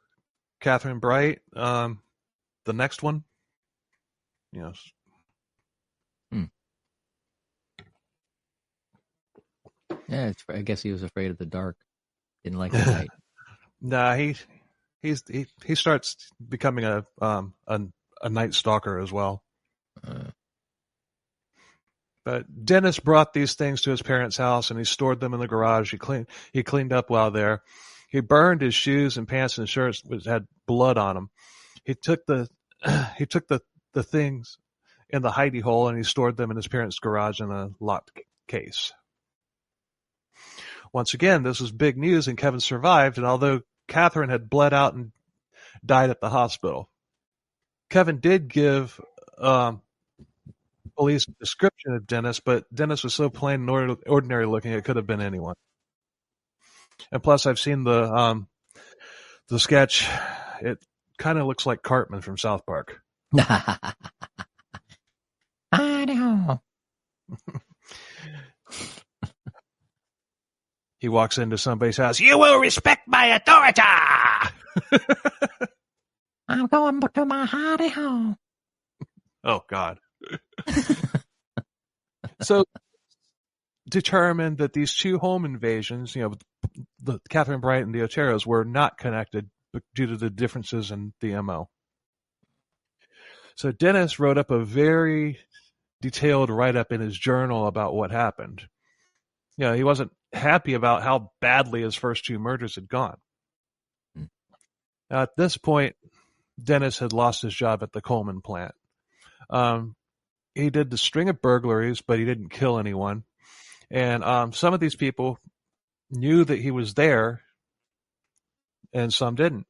Catherine Bright, the next one. Yes.
Yeah, I guess he was afraid of the dark. Didn't like the light.
Nah, he starts becoming a night stalker as well. But Dennis brought these things to his parents' house and he stored them in the garage. He cleaned up while there. He burned his shoes and pants and shirts which had blood on them. He took the things in the hidey hole and he stored them in his parents' garage in a locked case. Once again, this was big news and Kevin survived, and although Catherine had bled out and died at the hospital, Kevin did give police a description of Dennis, but Dennis was so plain and ordinary looking it could have been anyone. And plus, I've seen the sketch. It kind of looks like Cartman from South Park.
I know.
He walks into somebody's house. You will respect my authority.
I'm going to my hidey hole.
Oh, God. So, determined that these 2 home invasions, the Catherine Bright and the Oteros, were not connected due to the differences in the MO. So Dennis wrote up a very detailed write-up in his journal about what happened. He wasn't happy about how badly his first 2 murders had gone. At this point, Dennis had lost his job at the Coleman plant. He did the string of burglaries, but he didn't kill anyone. And some of these people knew that he was there, and some didn't.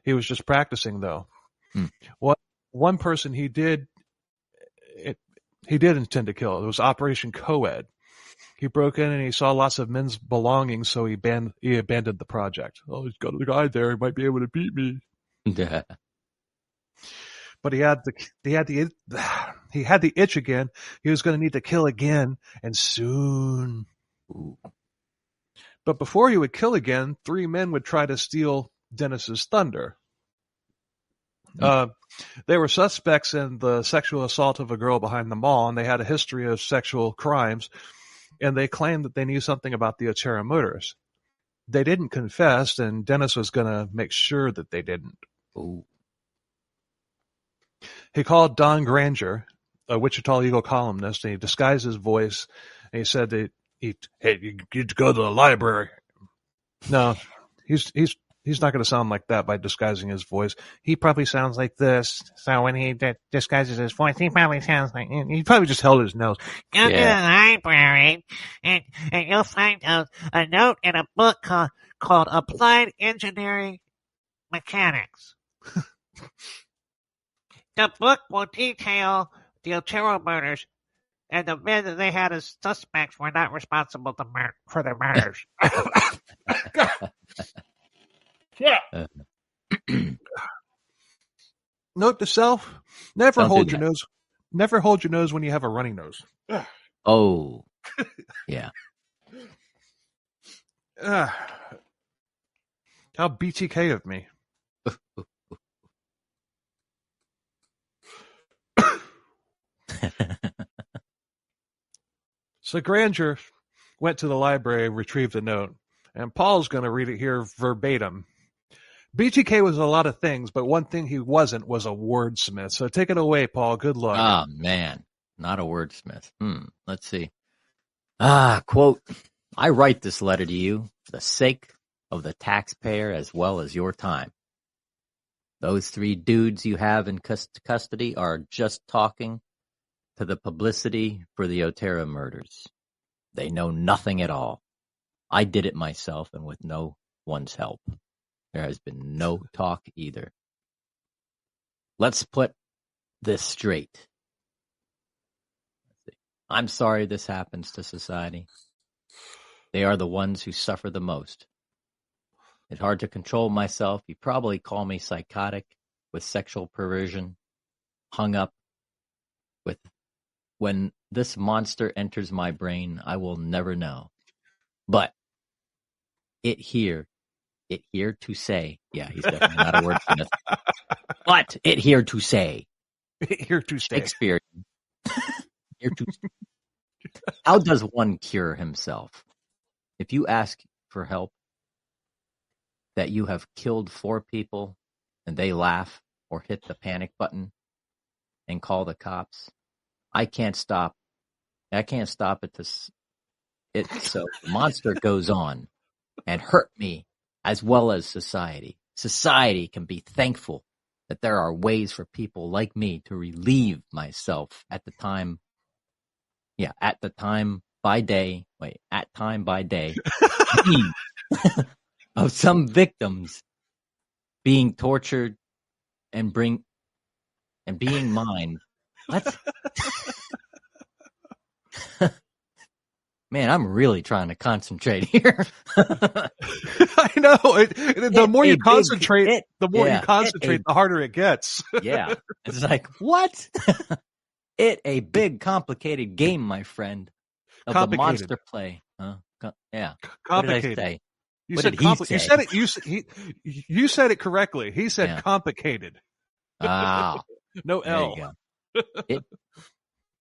He was just practicing, though. One person he did intend to kill. It was Operation Co-ed. He broke in and he saw lots of men's belongings, so he abandoned the project. Oh, he's got a guy there. He might be able to beat me.
Yeah.
but he had the itch again. He was going to need to kill again, and soon.
Ooh.
But before he would kill again, 3 men would try to steal Dennis's thunder. They were suspects in the sexual assault of a girl behind the mall, and they had a history of sexual crimes, and they claimed that they knew something about the Otero murders. They didn't confess, and Dennis was going to make sure that they didn't.
Ooh.
He called Don Granger, a Wichita Eagle columnist, and he disguised his voice, and he said that hey, you get to go to the library. No, he's not going to sound like that by disguising his voice. He probably sounds like this. So when he disguises his voice, he probably sounds like, he probably just held his nose.
Go to the library, and you'll find a note in a book called Applied Engineering Mechanics. The book will detail the Otero murders, and the men that they had as suspects were not responsible for the murders.
Yeah. Note to self: never
Don't
hold
do
your
that.
nose. Never hold your nose when you have a runny nose.
Oh, yeah.
How BTK of me. So Granger went to the library, retrieved the note, and Paul's going to read it here verbatim. BTK was a lot of things, but one thing he wasn't was a wordsmith. So take it away, Paul. Good luck.
Oh, man. Not a wordsmith. Let's see. Quote, I write this letter to you for the sake of the taxpayer as well as your time. Those 3 dudes you have in custody are just talking to the publicity for the Otero murders. They know nothing at all. I did it myself and with no one's help. There has been no talk either. Let's put this straight. I'm sorry this happens to society. They are the ones who suffer the most. It's hard to control myself. You probably call me psychotic with sexual perversion, hung up with when this monster enters my brain, I will never know. But it here to say, yeah, he's definitely not a wordsmith. But it here to say,
Here to stay.
Shakespeare. Here to. How does one cure himself? If you ask for help, that you have killed 4 people, and they laugh or hit the panic button and call the cops, I can't stop it. So the monster goes on and hurt me as well as society. Society can be thankful that there are ways for people like me to relieve myself at time by day of some victims being tortured and being mine. What? Man, I'm really trying to concentrate here.
I know. The more you concentrate, the harder it gets.
Yeah. It's like, what? A big, complicated game, my friend, of the monster play. Huh? Yeah.
Complicated.
What did I say?
You said it correctly. He said complicated.
Ah.
No L.
There you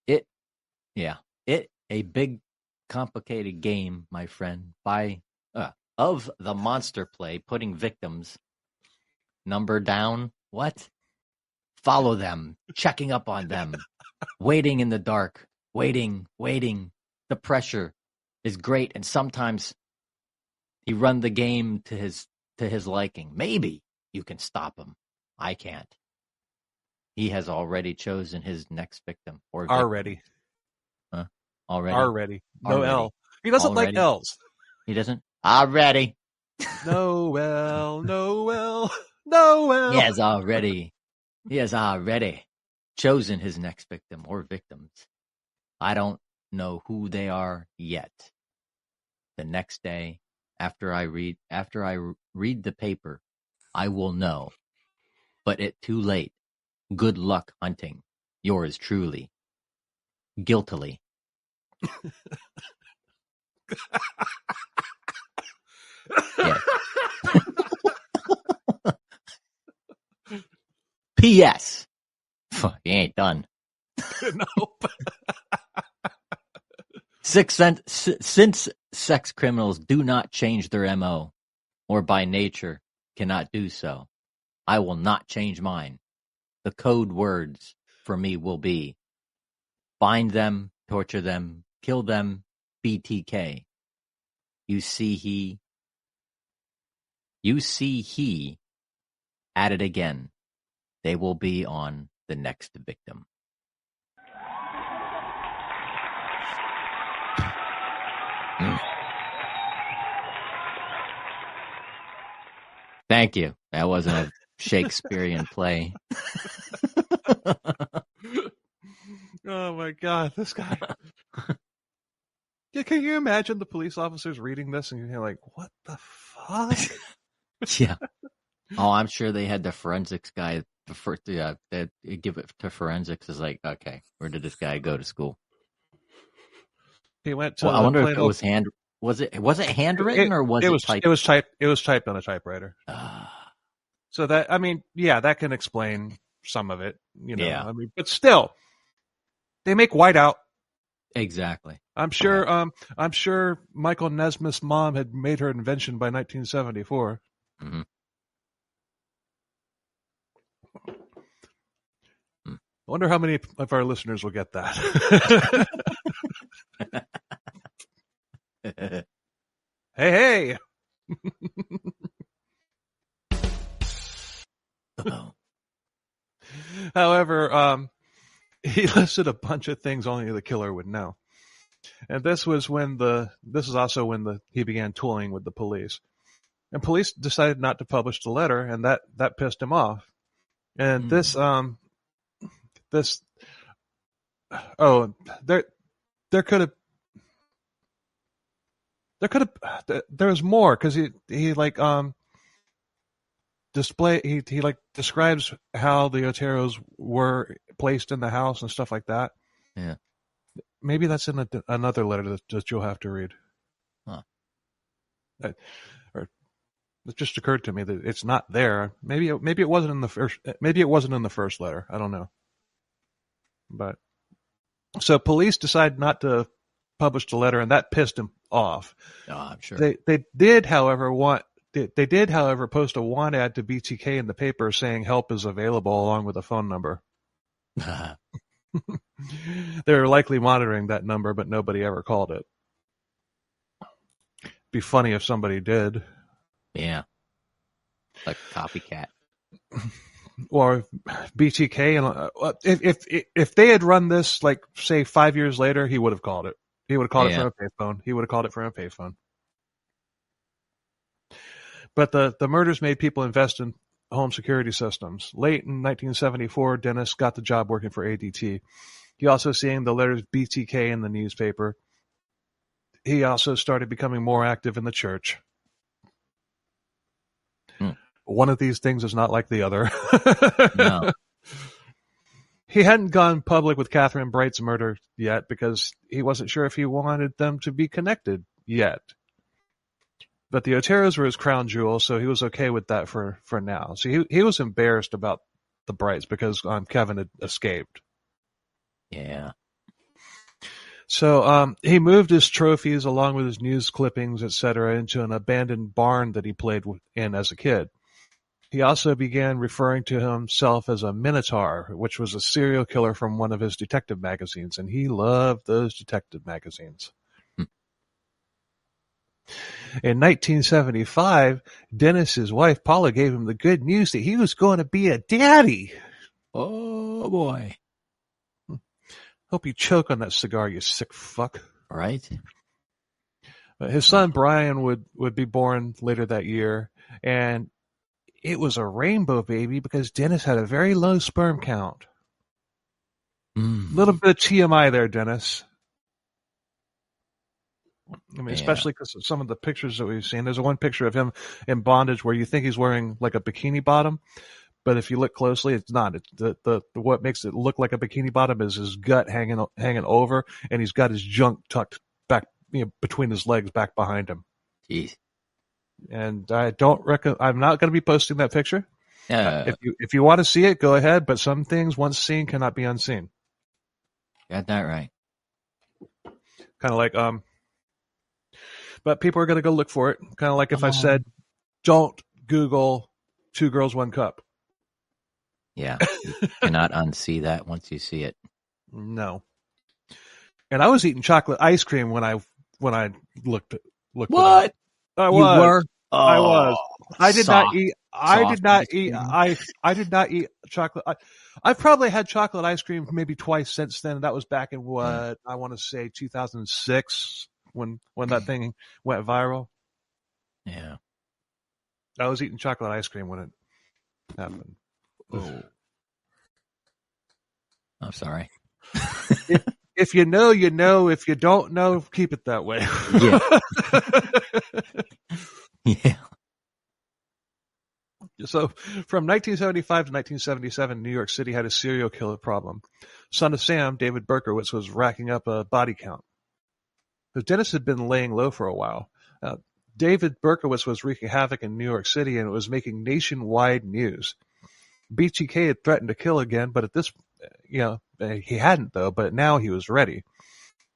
go. A big, complicated game, my friend, of the monster play, putting victims number down. What? Follow them, checking up on them, waiting in the dark, waiting. The pressure is great, and sometimes he run the game to his liking. Maybe you can stop him. I can't. He has already chosen his next victim.
Already.
Huh?
No
Already.
L. He doesn't like L's.
He doesn't? Already.
No L. No L. No L.
He has already chosen his next victim or victims. I don't know who they are yet. The next day, after I read the paper, I will know. But it's too late. Good luck hunting. Yours truly. Guiltily. Yeah. P.S. You ain't done.
Nope.
Since sex criminals do not change their MO, or by nature cannot do so, I will not change mine. The code words for me will be: find them, torture them, kill them, BTK. You see he at it again. They will be on the next victim. Thank you. That wasn't a Shakespearean play.
Oh my God, this guy. Yeah, can you imagine the police officers reading this and you're like, what the fuck?
Yeah. Oh, I'm sure they had the forensics guy. That give it to forensics is like, okay, where did this guy go to school?
He went to.
Well, I wonder if it was Was it handwritten or was it typed?
It was typed on a typewriter. So that, I mean, yeah, that can explain some of it.
Yeah.
I mean, but still, they make whiteout.
Exactly.
I'm sure Michael Nesmith's mom had made her invention by 1974.
Mm-hmm.
I wonder how many of our listeners will get that. Hey. However, he listed a bunch of things only the killer would know. And this is also when he began tooling with the police. And police decided not to publish the letter, and that pissed him off. And there was more, because he describes how the Oteros were placed in the house and stuff like that.
Yeah.
Maybe that's in another letter that you'll have to read.
Huh.
Or it just occurred to me that it's not there. Maybe it wasn't in the first. Maybe it wasn't in the first letter. I don't know. But so police decided not to publish the letter, and that pissed him off.
Oh, I'm sure.
They did, however, post a want ad to BTK in the paper saying help is available along with a phone number. They were likely monitoring that number, but nobody ever called it. Be funny if somebody did.
Yeah. Like copycat.
Or BTK, and if they had run this, like, say 5 years later, he would have called it. He would have called it from a payphone. He would have called it from a payphone. But the murders made people invest in home security systems. Late in 1974, Dennis got the job working for ADT. He also seeing the letters BTK in the newspaper. He also started becoming more active in the church. One of these things is not like the other.
No.
He hadn't gone public with Catherine Bright's murder yet because he wasn't sure if he wanted them to be connected yet. But the Oteros were his crown jewel, so he was okay with that for now. So he was embarrassed about the Brights because Kevin had escaped.
Yeah.
So he moved his trophies along with his news clippings, etc., into an abandoned barn that he played in as a kid. He also began referring to himself as a Minotaur, which was a serial killer from one of his detective magazines, and he loved those detective magazines. In 1975, Dennis's wife, Paula, gave him the good news that he was going to be a daddy.
Oh, boy.
Hope you choke on that cigar, you sick fuck.
Right?
His son, Brian, would be born later that year, and it was a rainbow baby because Dennis had a very low sperm count. Little bit of TMI there, Dennis. I mean, especially because of some of the pictures that we've seen. There's one picture of him in bondage where you think he's wearing like a bikini bottom, but if you look closely, it's not. It's the what makes it look like a bikini bottom is his gut hanging over, and he's got his junk tucked back, between his legs, back behind him.
Jeez.
And I don't I'm not going to be posting that picture. If you want to see it, go ahead. But some things once seen cannot be unseen.
Got that right.
Kind of like but people are going to go look for it. Kind of like if I said, don't Google 2 girls, 1 cup.
Yeah, you cannot unsee that once you see it.
No. And I was eating chocolate ice cream when I looked.
What?
I was.
You were?
Oh, I was. I did not eat. I did not eat chocolate. I've probably had chocolate ice cream maybe twice since then. That was back in what I want to say 2006 when that thing went viral.
Yeah.
I was eating chocolate ice cream when it happened.
Oh. I'm sorry.
If you know, you know. If you don't know, keep it that way.
Yeah. Yeah.
So from 1975 to 1977, New York City had a serial killer problem. Son of Sam, David Berkowitz, was racking up a body count. But Dennis had been laying low for a while. David Berkowitz was wreaking havoc in New York City, and it was making nationwide news. BTK had threatened to kill again, but at this, he hadn't though, but now he was ready.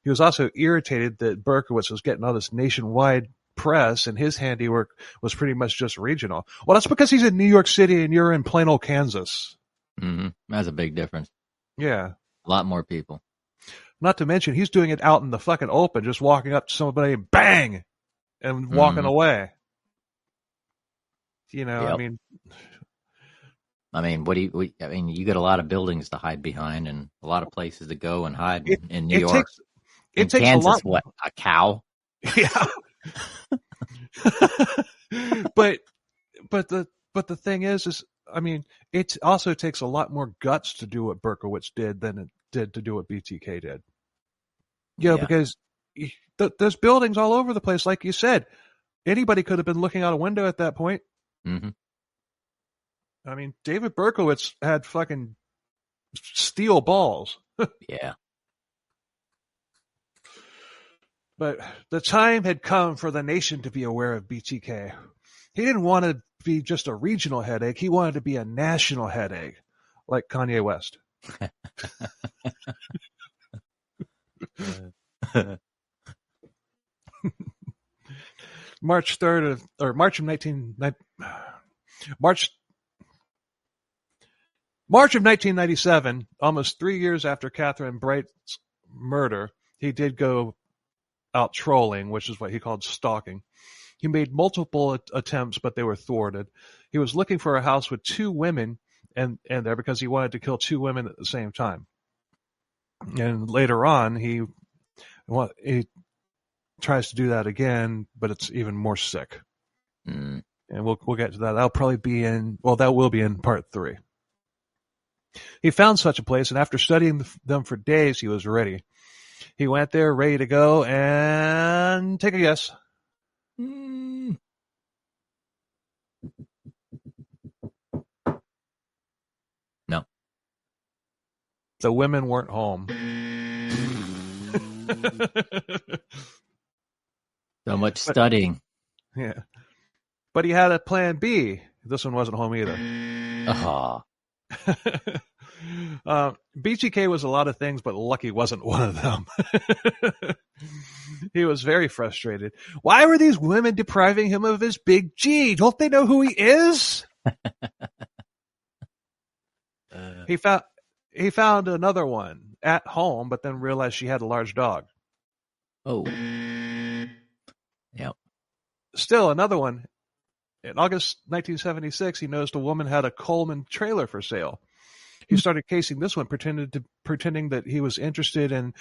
He was also irritated that Berkowitz was getting all this nationwide press and his handiwork was pretty much just regional. Well, that's because he's in New York City and you're in plain old Kansas.
Mm-hmm. That's a big difference.
Yeah.
A lot more people.
Not to mention he's doing it out in the fucking open, just walking up to somebody and bang and walking away. Yep.
you got a lot of buildings to hide behind and a lot of places to go and hide in New York.
It takes
Kansas,
a lot.
What, a cow?
Yeah. but the thing is, it also takes a lot more guts to do what Berkowitz did than it did to do what BTK did. Because there's buildings all over the place, like you said. Anybody could have been looking out a window at that point.
Mm-hmm.
David Berkowitz had fucking steel balls.
Yeah.
But the time had come for the nation to be aware of BTK. He didn't want to be just a regional headache. He wanted to be a national headache, like Kanye West. March of 1997, almost 3 years after Catherine Bright's murder, he did go out trolling, which is what he called stalking. He made multiple attempts, but they were thwarted. He was looking for a house with 2 women and there because he wanted to kill 2 women at the same time. And later on, he tries to do that again, but it's even more sick.
Mm.
And we'll get to that. That will be in part 3. He found such a place, and after studying them for days, he was ready. He went there ready to go, and take a guess.
Mm. No.
The women weren't home.
So much studying.
Yeah. But he had a plan B. This one wasn't home either.
Oh.
BTK was a lot of things, but Lucky wasn't one of them. He was very frustrated. Why were these women depriving him of his big G? Don't they know who he is? He found another one at home, but then realized she had a large dog.
Oh. Yep.
Still another one. In August 1976, he noticed a woman had a Coleman trailer for sale. He started casing this one, pretending that he was interested in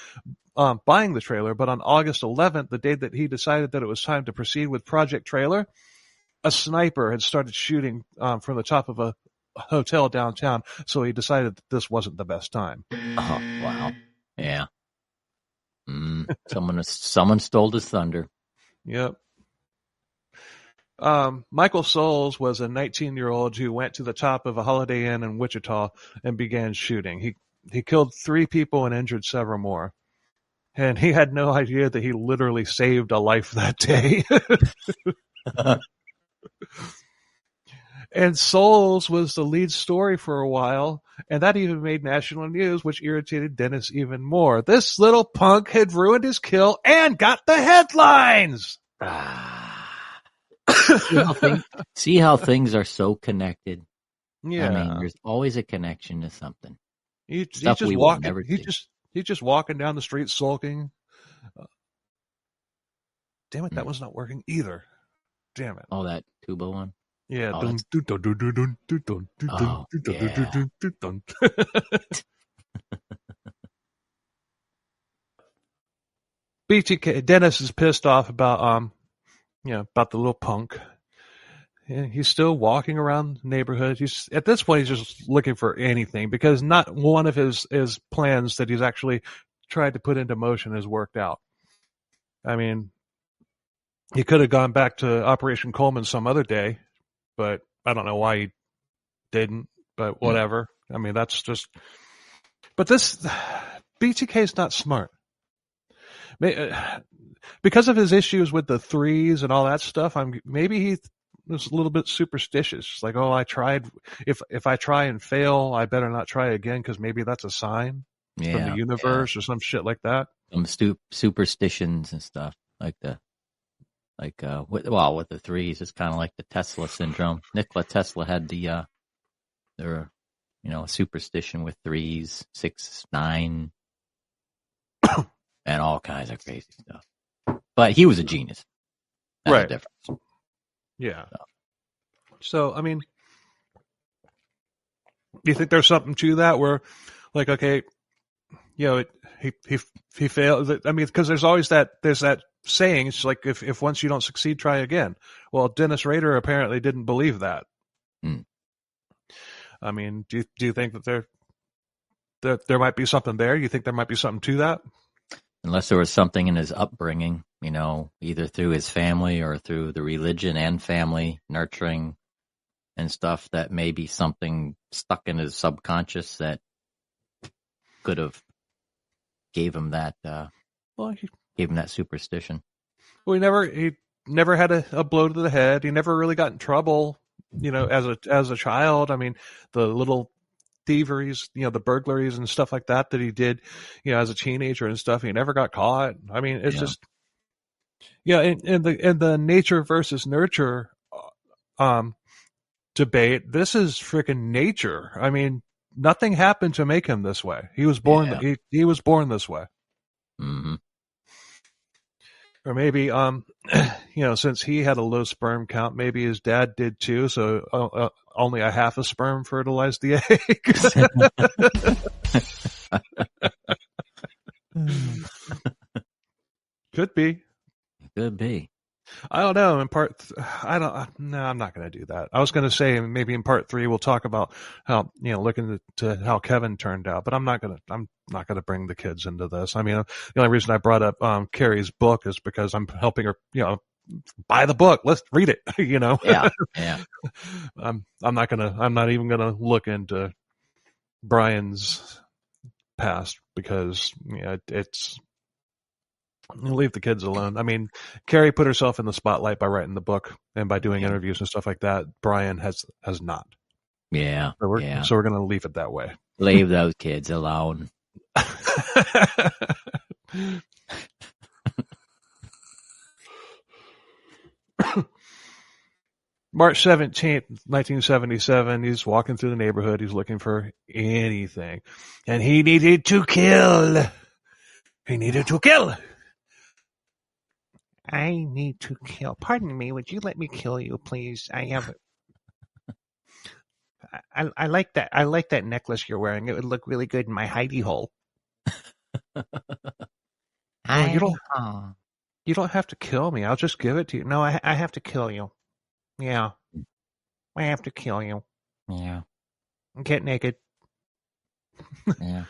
buying the trailer. But on August 11th, the day that he decided that it was time to proceed with Project Trailer, a sniper had started shooting from the top of a hotel downtown. So he decided that this wasn't the best time.
Oh, wow. Yeah. Someone stole his thunder.
Yep. Michael Souls was a 19-year-old who went to the top of a Holiday Inn in Wichita and began shooting. He killed 3 people and injured several more. And he had no idea that he literally saved a life that day. And Souls was the lead story for a while, and that even made national news, which irritated Dennis even more. This little punk had ruined his kill and got the headlines!
See how things are so connected?
Yeah.
I mean, there's always a connection to something.
He's
Stuff
just
we will
walking.
never see.
He's just walking down the street sulking. Damn it, that
Mm.
was not working either. Damn it.
Oh, that tuba one?
Yeah.
Oh,
Dun, dun, dun, dun, dun, dun, dun, dun, dun,
Oh,
dun, dun,
yeah.
dun, dun, dun, dun. BTK Dennis is pissed off about about the little punk. Yeah, he's still walking around the neighborhood. He's at this point he's just looking for anything because not one of his plans that he's actually tried to put into motion has worked out. I mean, he could have gone back to Operation Coleman some other day, but I don't know why he didn't. But whatever. I mean, that's just. But this BTK is not smart. Because of his issues with the threes and all that stuff, maybe he was a little bit superstitious. Like, oh, I tried. If I try and fail, I better not try again because maybe that's a sign from the universe or some shit like that.
Some superstitions and stuff with the threes, it's kind of like the Tesla syndrome. Nikola Tesla had a superstition with 3s, 6, 9, and all kinds of crazy stuff. But he was a genius. That's
right.
the difference.
Yeah. So, I mean, do you think there's something to that where, like, okay, he failed? I mean, because there's that saying, it's like, if once you don't succeed, try again. Well, Dennis Rader apparently didn't believe that.
Mm.
I mean, do you think that there might be something there? You think there might be something to that?
Unless there was something in his upbringing, either through his family or through the religion and family nurturing and stuff, that may be something stuck in his subconscious that could have gave him that superstition.
Well, he never had a blow to the head. He never really got in trouble, as a child. I mean, the little thieveries, the burglaries and stuff like that he did, as a teenager and stuff. He never got caught. I mean, it's just, in the nature versus nurture, debate. This is freaking nature. I mean, nothing happened to make him this way. He was born.
Yeah.
He was born this way.
Mm-hmm.
Or maybe, since he had a low sperm count, maybe his dad did too. So only a half a sperm fertilized the egg. Could be.
Could be.
I don't know. No, I'm not going to do that. I was going to say maybe in part 3 we'll talk about how looking to how Kevin turned out, but I'm not going to bring the kids into this. I mean, the only reason I brought up Carrie's book is because I'm helping her, buy the book. Let's read it.
Yeah.
I'm not even gonna look into Brian's past because it's. Leave the kids alone. I mean, Carrie put herself in the spotlight by writing the book and by doing interviews and stuff like that. Brian has not.
Yeah.
So we're going to leave it that way.
Leave those kids alone.
March 17th, 1977, he's walking through the neighborhood. He's looking for anything. And he needed to kill. He needed to kill.
I need to kill. Pardon me, would you let me kill you, please? I like that. I like that necklace you're wearing. It would look really good in my hidey hole.
You don't have to kill me. I'll just give it to you.
No, I have to kill you. Yeah. I have to kill you.
Yeah.
Get naked.
Yeah.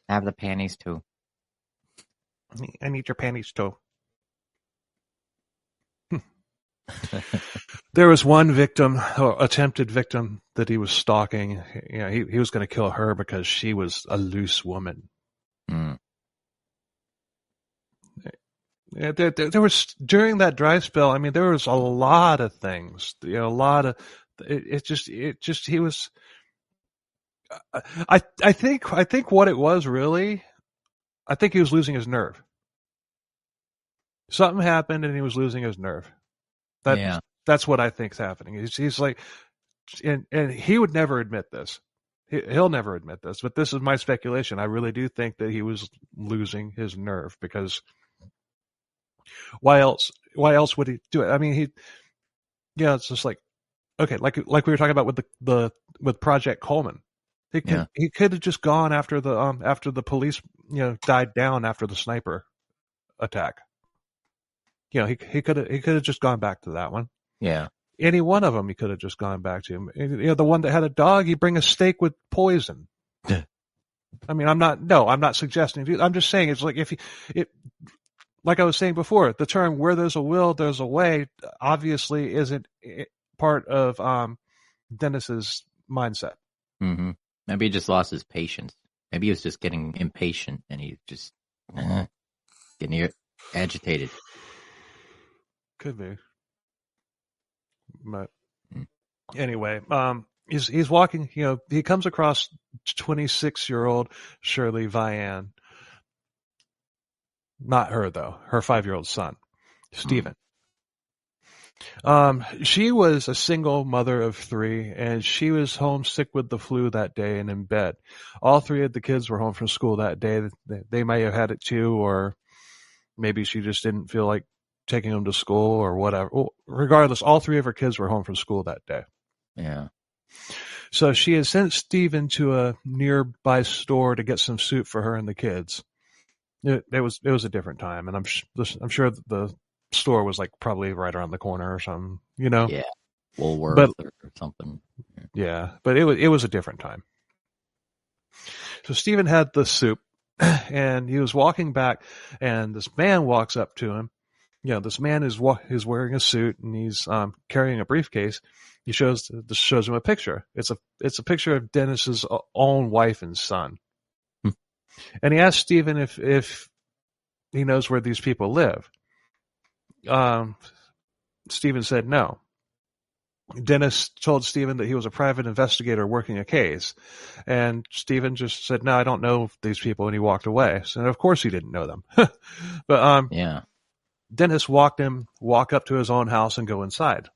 Have the panties too.
I need your panties too.
There was one victim, or attempted victim, that he was stalking. You know, he was going to kill her because she was a loose woman.
Mm.
Yeah, there was, during that dry spell, I mean, there was a lot of things. You know, a lot of it just he was. I think what it was really, I think he was losing his nerve. Something happened and he was losing his nerve. That's what I think's happening. He's like, and he would never admit this. He'll never admit this, but this is my speculation. I really do think that he was losing his nerve, because why else would he do it? I mean, it's just like, okay, like we were talking about with with Project Coleman. He could have just gone after the police, died down after the sniper attack. You know, he could have just gone back to that one.
Yeah.
Any one of them he could have just gone back to. You know, the one that had a dog, he'd bring a steak with poison. I mean, I'm not suggesting. I'm just saying, it's like, like I was saying before, the term "where there's a will, there's a way" obviously isn't part of Dennis's mindset.
Mm-hmm. Maybe he just lost his patience. Maybe he was just getting impatient and he just getting agitated.
Could be. But anyway, he's walking. You know, he comes across 26-year-old Shirley Vian. Not her though. Her 5-year-old son, Stephen. She was a single mother of 3, and she was homesick with the flu that day and in bed. All 3 of the kids were home from school that day. They may have had it too, or maybe she just didn't feel like taking them to school or whatever. Well, regardless, all 3 of her kids were home from school that day.
Yeah.
So she had sent Stephen to a nearby store to get some soup for her and the kids. It was a different time, and I'm sure the store was like probably right around the corner or something, you know?
Yeah. Woolworth or something.
Yeah, but it was a different time. So Stephen had the soup, and he was walking back, and this man walks up to him. You know, this man is wearing a suit, and he's carrying a briefcase. He shows him a picture. It's a picture of Dennis's own wife and son. And he asked Stephen if he knows where these people live. Stephen said no. Dennis told Stephen that he was a private investigator working a case, and Stephen just said, "No, I don't know these people," and he walked away. So, of course he didn't know them. But
yeah.
Dennis walk up to his own house and go inside.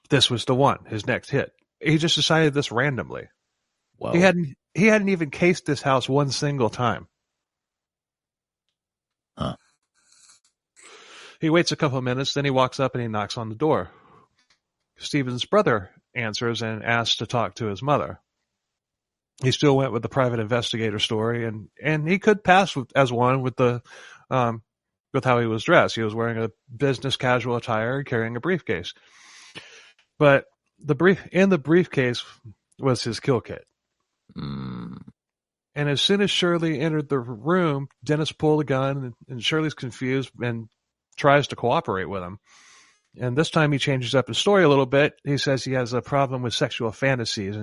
This was the one, his next hit. He just decided this randomly.
Whoa.
He hadn't even cased this house one single time.
Huh.
He waits a couple of minutes, then he walks up and he knocks on the door. Stephen's brother answers and asks to talk to his mother. He still went with the private investigator story, and he could pass as one with with how he was dressed. He was wearing a business casual attire and carrying a briefcase. But in the briefcase was his kill kit.
Mm.
And as soon as Shirley entered the room, Dennis pulled a gun, and Shirley's confused and tries to cooperate with him. And this time he changes up his story a little bit. He says he has a problem with sexual fantasies,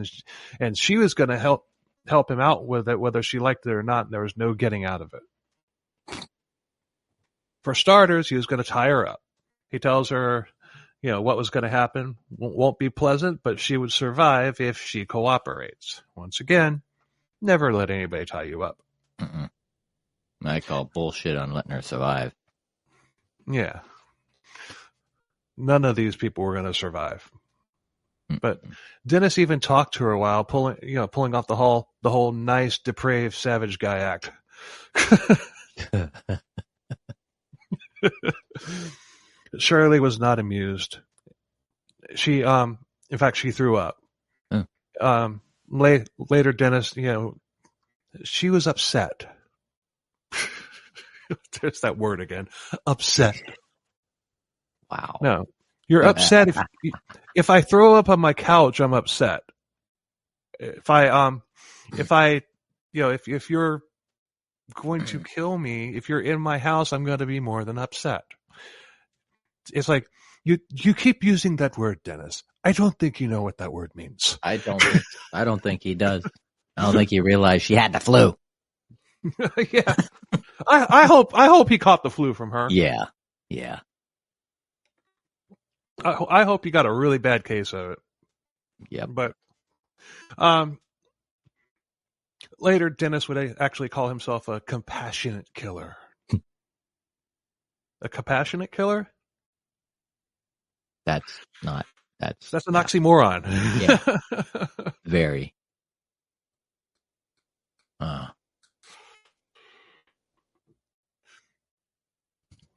and she was going to help him out with it, whether she liked it or not. And there was no getting out of it. For starters, he was going to tie her up. He tells her, what was going to happen won't be pleasant, but she would survive if she cooperates. Once again, never let anybody tie you up.
Mm-mm. I call bullshit on letting her survive.
Yeah. None of these people were going to survive. But Dennis even talked to her a while, pulling off the whole nice, depraved, savage guy act. Shirley was not amused. She, in fact, she threw up. Later, Dennis, she was upset. There's that word again. Upset.
Wow.
No, you're upset if I throw up on my couch, I'm upset. If you're going to kill me, if you're in my house, I'm going to be more than upset. it's like you keep using that word, Dennis. I don't think you know what that word means.
I don't think he does. I don't think he realized she had the flu.
Yeah. I hope he caught the flu from her.
Yeah.
I hope he got a really bad case of it.
Yep.
But later, Dennis would actually call himself a compassionate killer. A compassionate killer?
That's an
oxymoron.
Yeah. Very.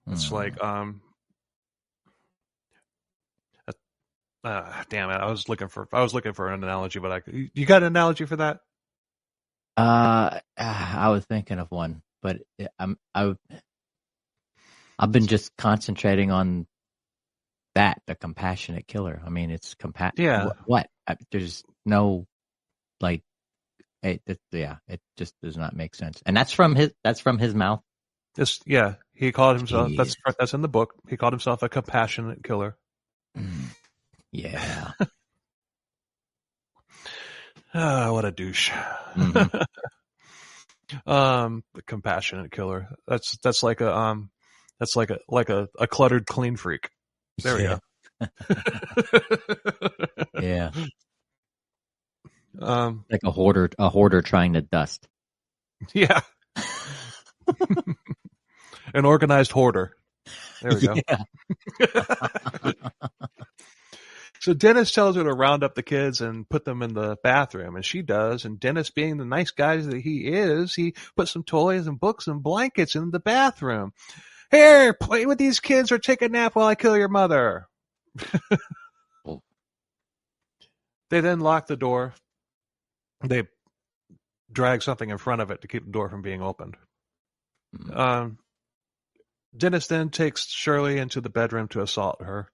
It's like damn it! I was looking for an analogy, but you got an analogy for that?
I was thinking of one, but I've been just concentrating on the compassionate killer. I mean, it's
Yeah.
What? There's no like, it just does not make sense. And that's from his mouth.
He called himself. That's in the book. He called himself a compassionate killer.
Yeah.
What a douche.
Mm-hmm.
The compassionate killer. That's like a cluttered clean freak. There we go.
Yeah. Like a hoarder trying to dust.
Yeah. An organized hoarder. There we go.
Yeah.
So Dennis tells her to round up the kids and put them in the bathroom, and she does. And Dennis, being the nice guy that he is, he puts some toys and books and blankets in the bathroom. Here, play with these kids or take a nap while I kill your mother. They then lock the door. They drag something in front of it to keep the door from being opened. Dennis then takes Shirley into the bedroom to assault her.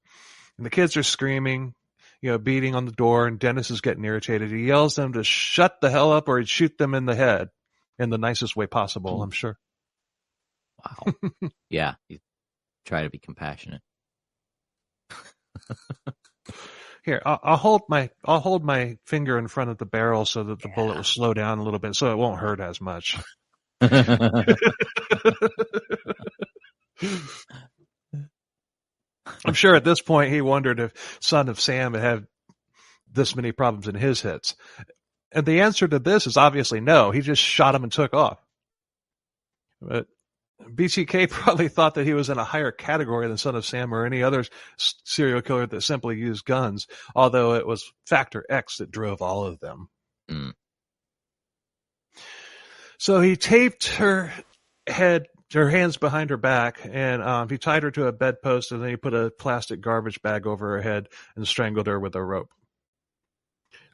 And the kids are screaming, beating on the door, and Dennis is getting irritated. He yells them to shut the hell up or he'd shoot them in the head in the nicest way possible, I'm sure.
Wow. Yeah, you try to be compassionate.
Here, I'll hold my finger in front of the barrel so that the bullet will slow down a little bit, so it won't hurt as much. I'm sure at this point he wondered if Son of Sam had this many problems in his hits. And the answer to this is obviously no. He just shot him and took off. But BTK probably thought that he was in a higher category than Son of Sam or any other serial killer that simply used guns, although it was Factor X that drove all of them.
Mm.
So he taped her hands behind her back, and he tied her to a bedpost, and then he put a plastic garbage bag over her head and strangled her with a rope.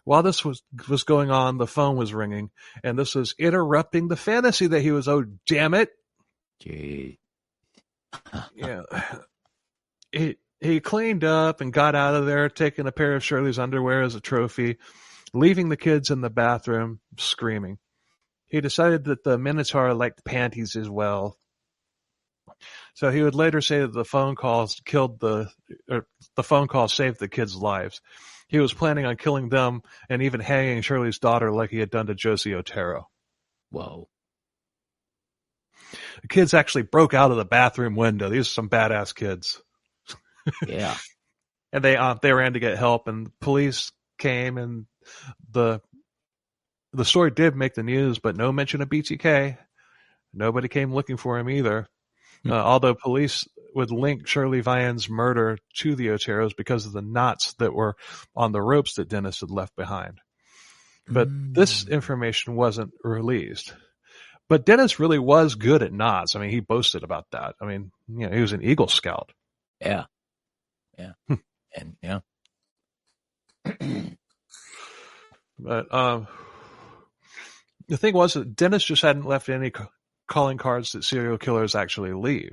While this was going on, the phone was ringing, and this was interrupting the fantasy that he was, oh, damn it.
Gee.
Yeah. He cleaned up and got out of there, taking a pair of Shirley's underwear as a trophy, leaving the kids in the bathroom screaming. He decided that the Minotaur liked panties as well. So he would later say that the phone call saved the kids' lives. He was planning on killing them and even hanging Shirley's daughter like he had done to Josie Otero.
Whoa.
The kids actually broke out of the bathroom window. These are some badass kids.
Yeah.
And they ran to get help, and police came, and the story did make the news, but no mention of BTK. Nobody came looking for him either. Although police would link Shirley Vian's murder to the Oteros because of the knots that were on the ropes that Dennis had left behind. But this information wasn't released. But Dennis really was good at knots. I mean, he boasted about that. I mean, he was an Eagle Scout.
Yeah. Yeah. And yeah.
But the thing was that Dennis just hadn't left any calling cards that serial killers actually leave.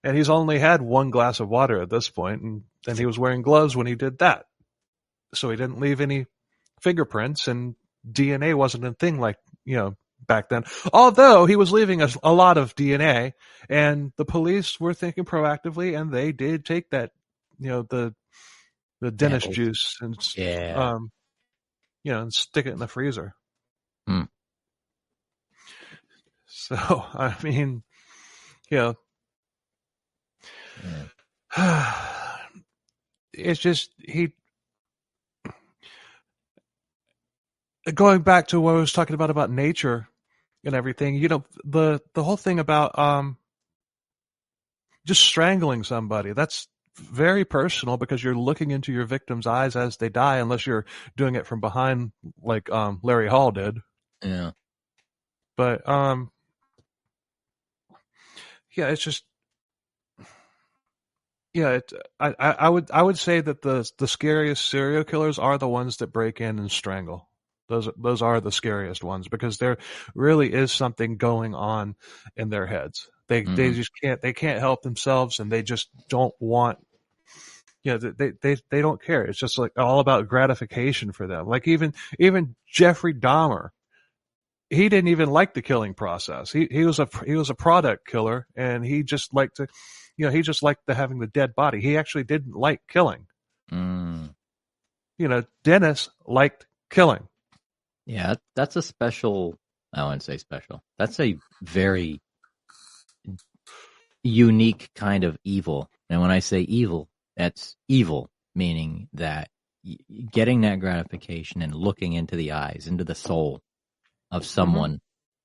And he's only had one glass of water at this point, and he was wearing gloves when he did that. So he didn't leave any fingerprints, and DNA wasn't a thing like, back then. Although he was leaving a lot of DNA, and the police were thinking proactively, and they did take that, the Dennis
Apples.
juice and
Yeah.
and stick it in the freezer.
Hmm.
So I mean,
Yeah.
it's just going back to what I was talking about nature and everything. The whole thing about just strangling somebody, that's very personal because you're looking into your victim's eyes as they die, unless you're doing it from behind like Larry Hall did.
Yeah.
But yeah, it's just I would say that the scariest serial killers are the ones that break in and strangle. Those are the scariest ones because there really is something going on in their heads. They just can't help themselves, and they just don't want. They don't care. It's just like all about gratification for them. Like even Jeffrey Dahmer, he didn't even like the killing process. He was a product killer, and he just liked to, having the dead body. He actually didn't like killing. Dennis liked killing.
Yeah, that's a special. I wouldn't say special. That's a very unique kind of evil. And when I say evil, that's evil, meaning that getting that gratification and looking into the eyes, into the soul of someone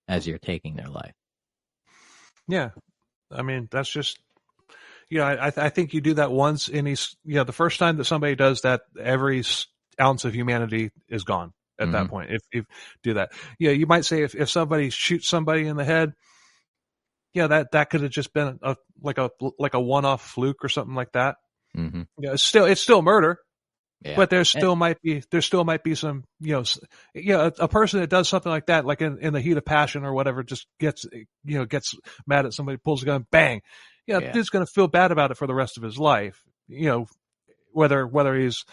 as you're taking their life.
Yeah. I mean, that's just, I think you do that once the first time that somebody does that, every ounce of humanity is gone at that point. If you do that, you might say if somebody shoots somebody in the head, that could have just been a one-off fluke or something like that. It's still murder. Yeah. But there still might be some, a person that does something like that, like in the heat of passion or whatever, just gets mad at somebody, pulls a gun, bang. Dude's going to feel bad about it for the rest of his life. Whether he's,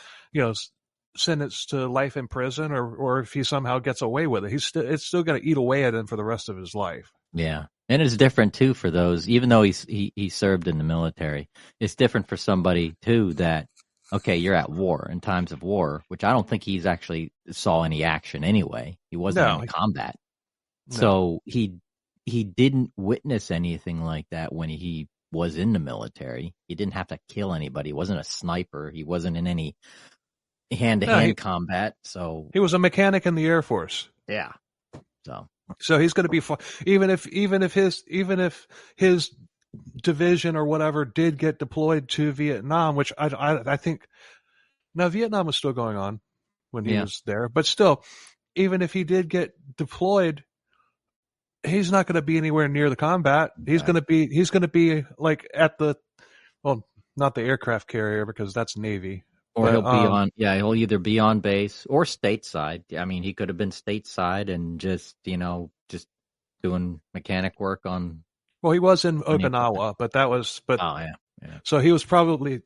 sentenced to life in prison or if he somehow gets away with it, it's still going to eat away at him for the rest of his life.
Yeah. And it's different too for those, even though he served in the military, it's different for somebody too that, okay, you're at war, in times of war, which I don't think he's actually saw any action anyway. He wasn't in combat. No. So he didn't witness anything like that when he was in the military. He didn't have to kill anybody. He wasn't a sniper. He wasn't in any hand-to-hand combat. So
he was a mechanic in the Air Force.
Yeah.
So he's going to be even if his division or whatever did get deployed to Vietnam, which I think now Vietnam was still going on when he was there, but still, even if he did get deployed, he's not going to be anywhere near the combat. He's going to be like at not the aircraft carrier because that's Navy.
Or he'll be he'll either be on base or stateside. I mean, he could have been stateside and just doing mechanic work on.
Well, he was in Okinawa, so he was probably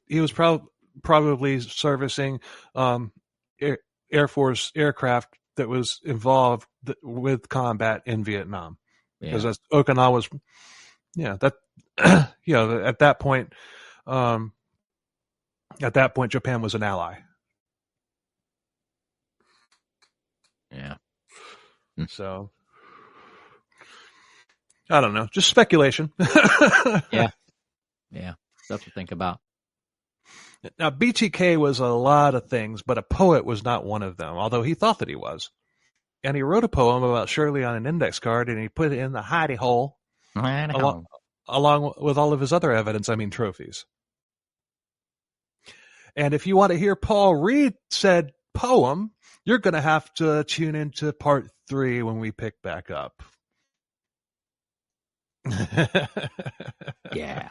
servicing Air Force aircraft that was involved with combat in Vietnam, because that's Okinawa's. Yeah, that at that point. At that point, Japan was an ally.
Yeah.
So, I don't know. Just speculation.
Yeah. Stuff to think about.
Now, BTK was a lot of things, but a poet was not one of them, although he thought that he was. And he wrote a poem about Shirley on an index card, and he put it in the hidey hole along with all of his other trophies. And if you want to hear Paul read said poem, you're going to have to tune into part 3 when we pick back up.
Yeah.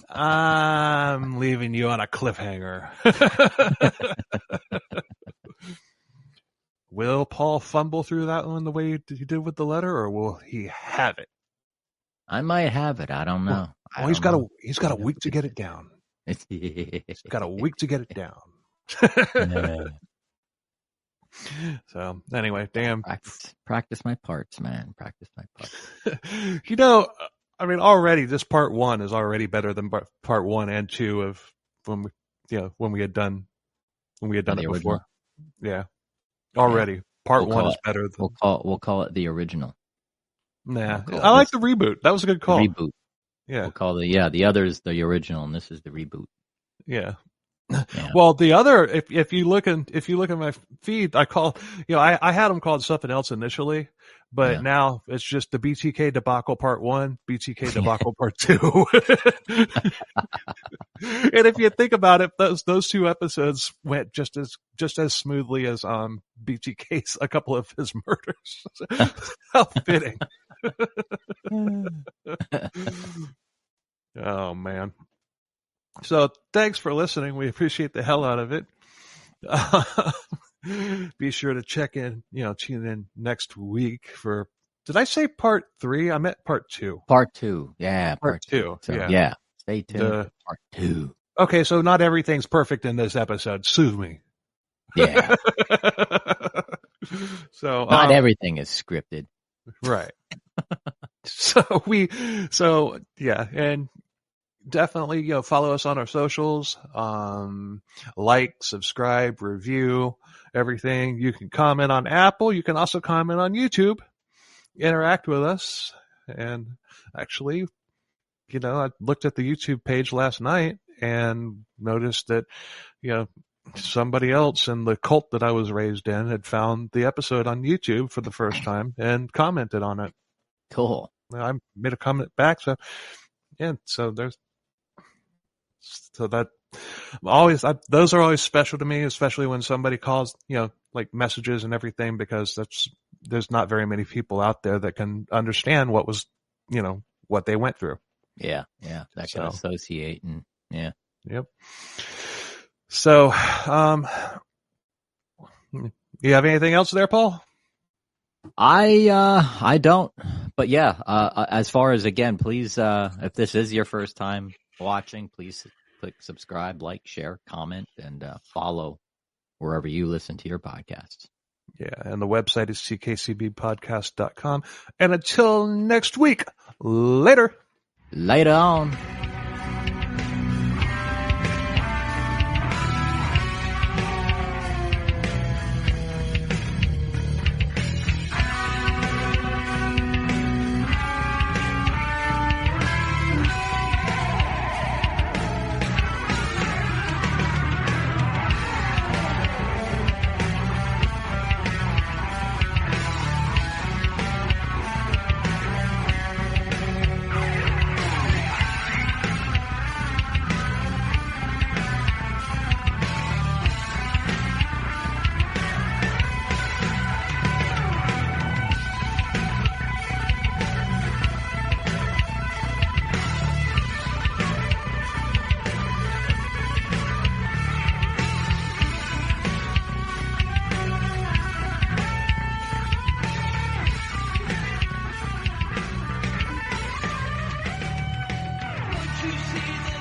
I'm leaving you on a cliffhanger. Will Paul fumble through that one the way he did with the letter, or will he have it?
I might have it. I don't know.
Well, he's got a week to get it down. He's got a week to get it down. So anyway, damn.
Practice my parts, man. Practice my parts.
You know, I mean, already this part 1 is already better than part 1 and 2 of when we had done it before.
Original.
Yeah, already part 1 is better than.
We'll call it the original.
Nah, I like the reboot. That was a good call.
Reboot.
Yeah,
we'll call the other's the original, and this is the reboot.
Yeah.
Yeah.
Well, the other, if you look at my feed, I had them called something else initially, but now it's just the BTK debacle part 1, BTK debacle part 2. And if you think about it, those 2 episodes went just as smoothly as BTK's a couple of his murders. How fitting. Oh man. So thanks for listening. We appreciate the hell out of it. Be sure to tune in next week for, did I say part 3? I meant part 2.
Part 2. Yeah.
Part 2.
So, yeah. Stay tuned for part 2.
Okay. So not everything's perfect in this episode. Sue me.
Yeah.
So
not everything is scripted.
Right. And definitely, follow us on our socials, like, subscribe, review, everything. You can comment on Apple. You can also comment on YouTube, interact with us. And actually, I looked at the YouTube page last night and noticed that, somebody else in the cult that I was raised in had found the episode on YouTube for the first time and commented on it.
Cool.
I made a comment back. So that those are always special to me, especially when somebody calls, like messages and everything, because there's not very many people out there that can understand what was, what they went through.
Yeah. That can associate and yeah.
Yep. So, you have anything else there, Paul?
I don't, but yeah, as far as, again, please, if this is your first time watching, please click subscribe, like, share, comment, and follow wherever you listen to your podcasts.
Yeah, and the website is ckcbpodcast.com. And until next week, later.
Later on. You see the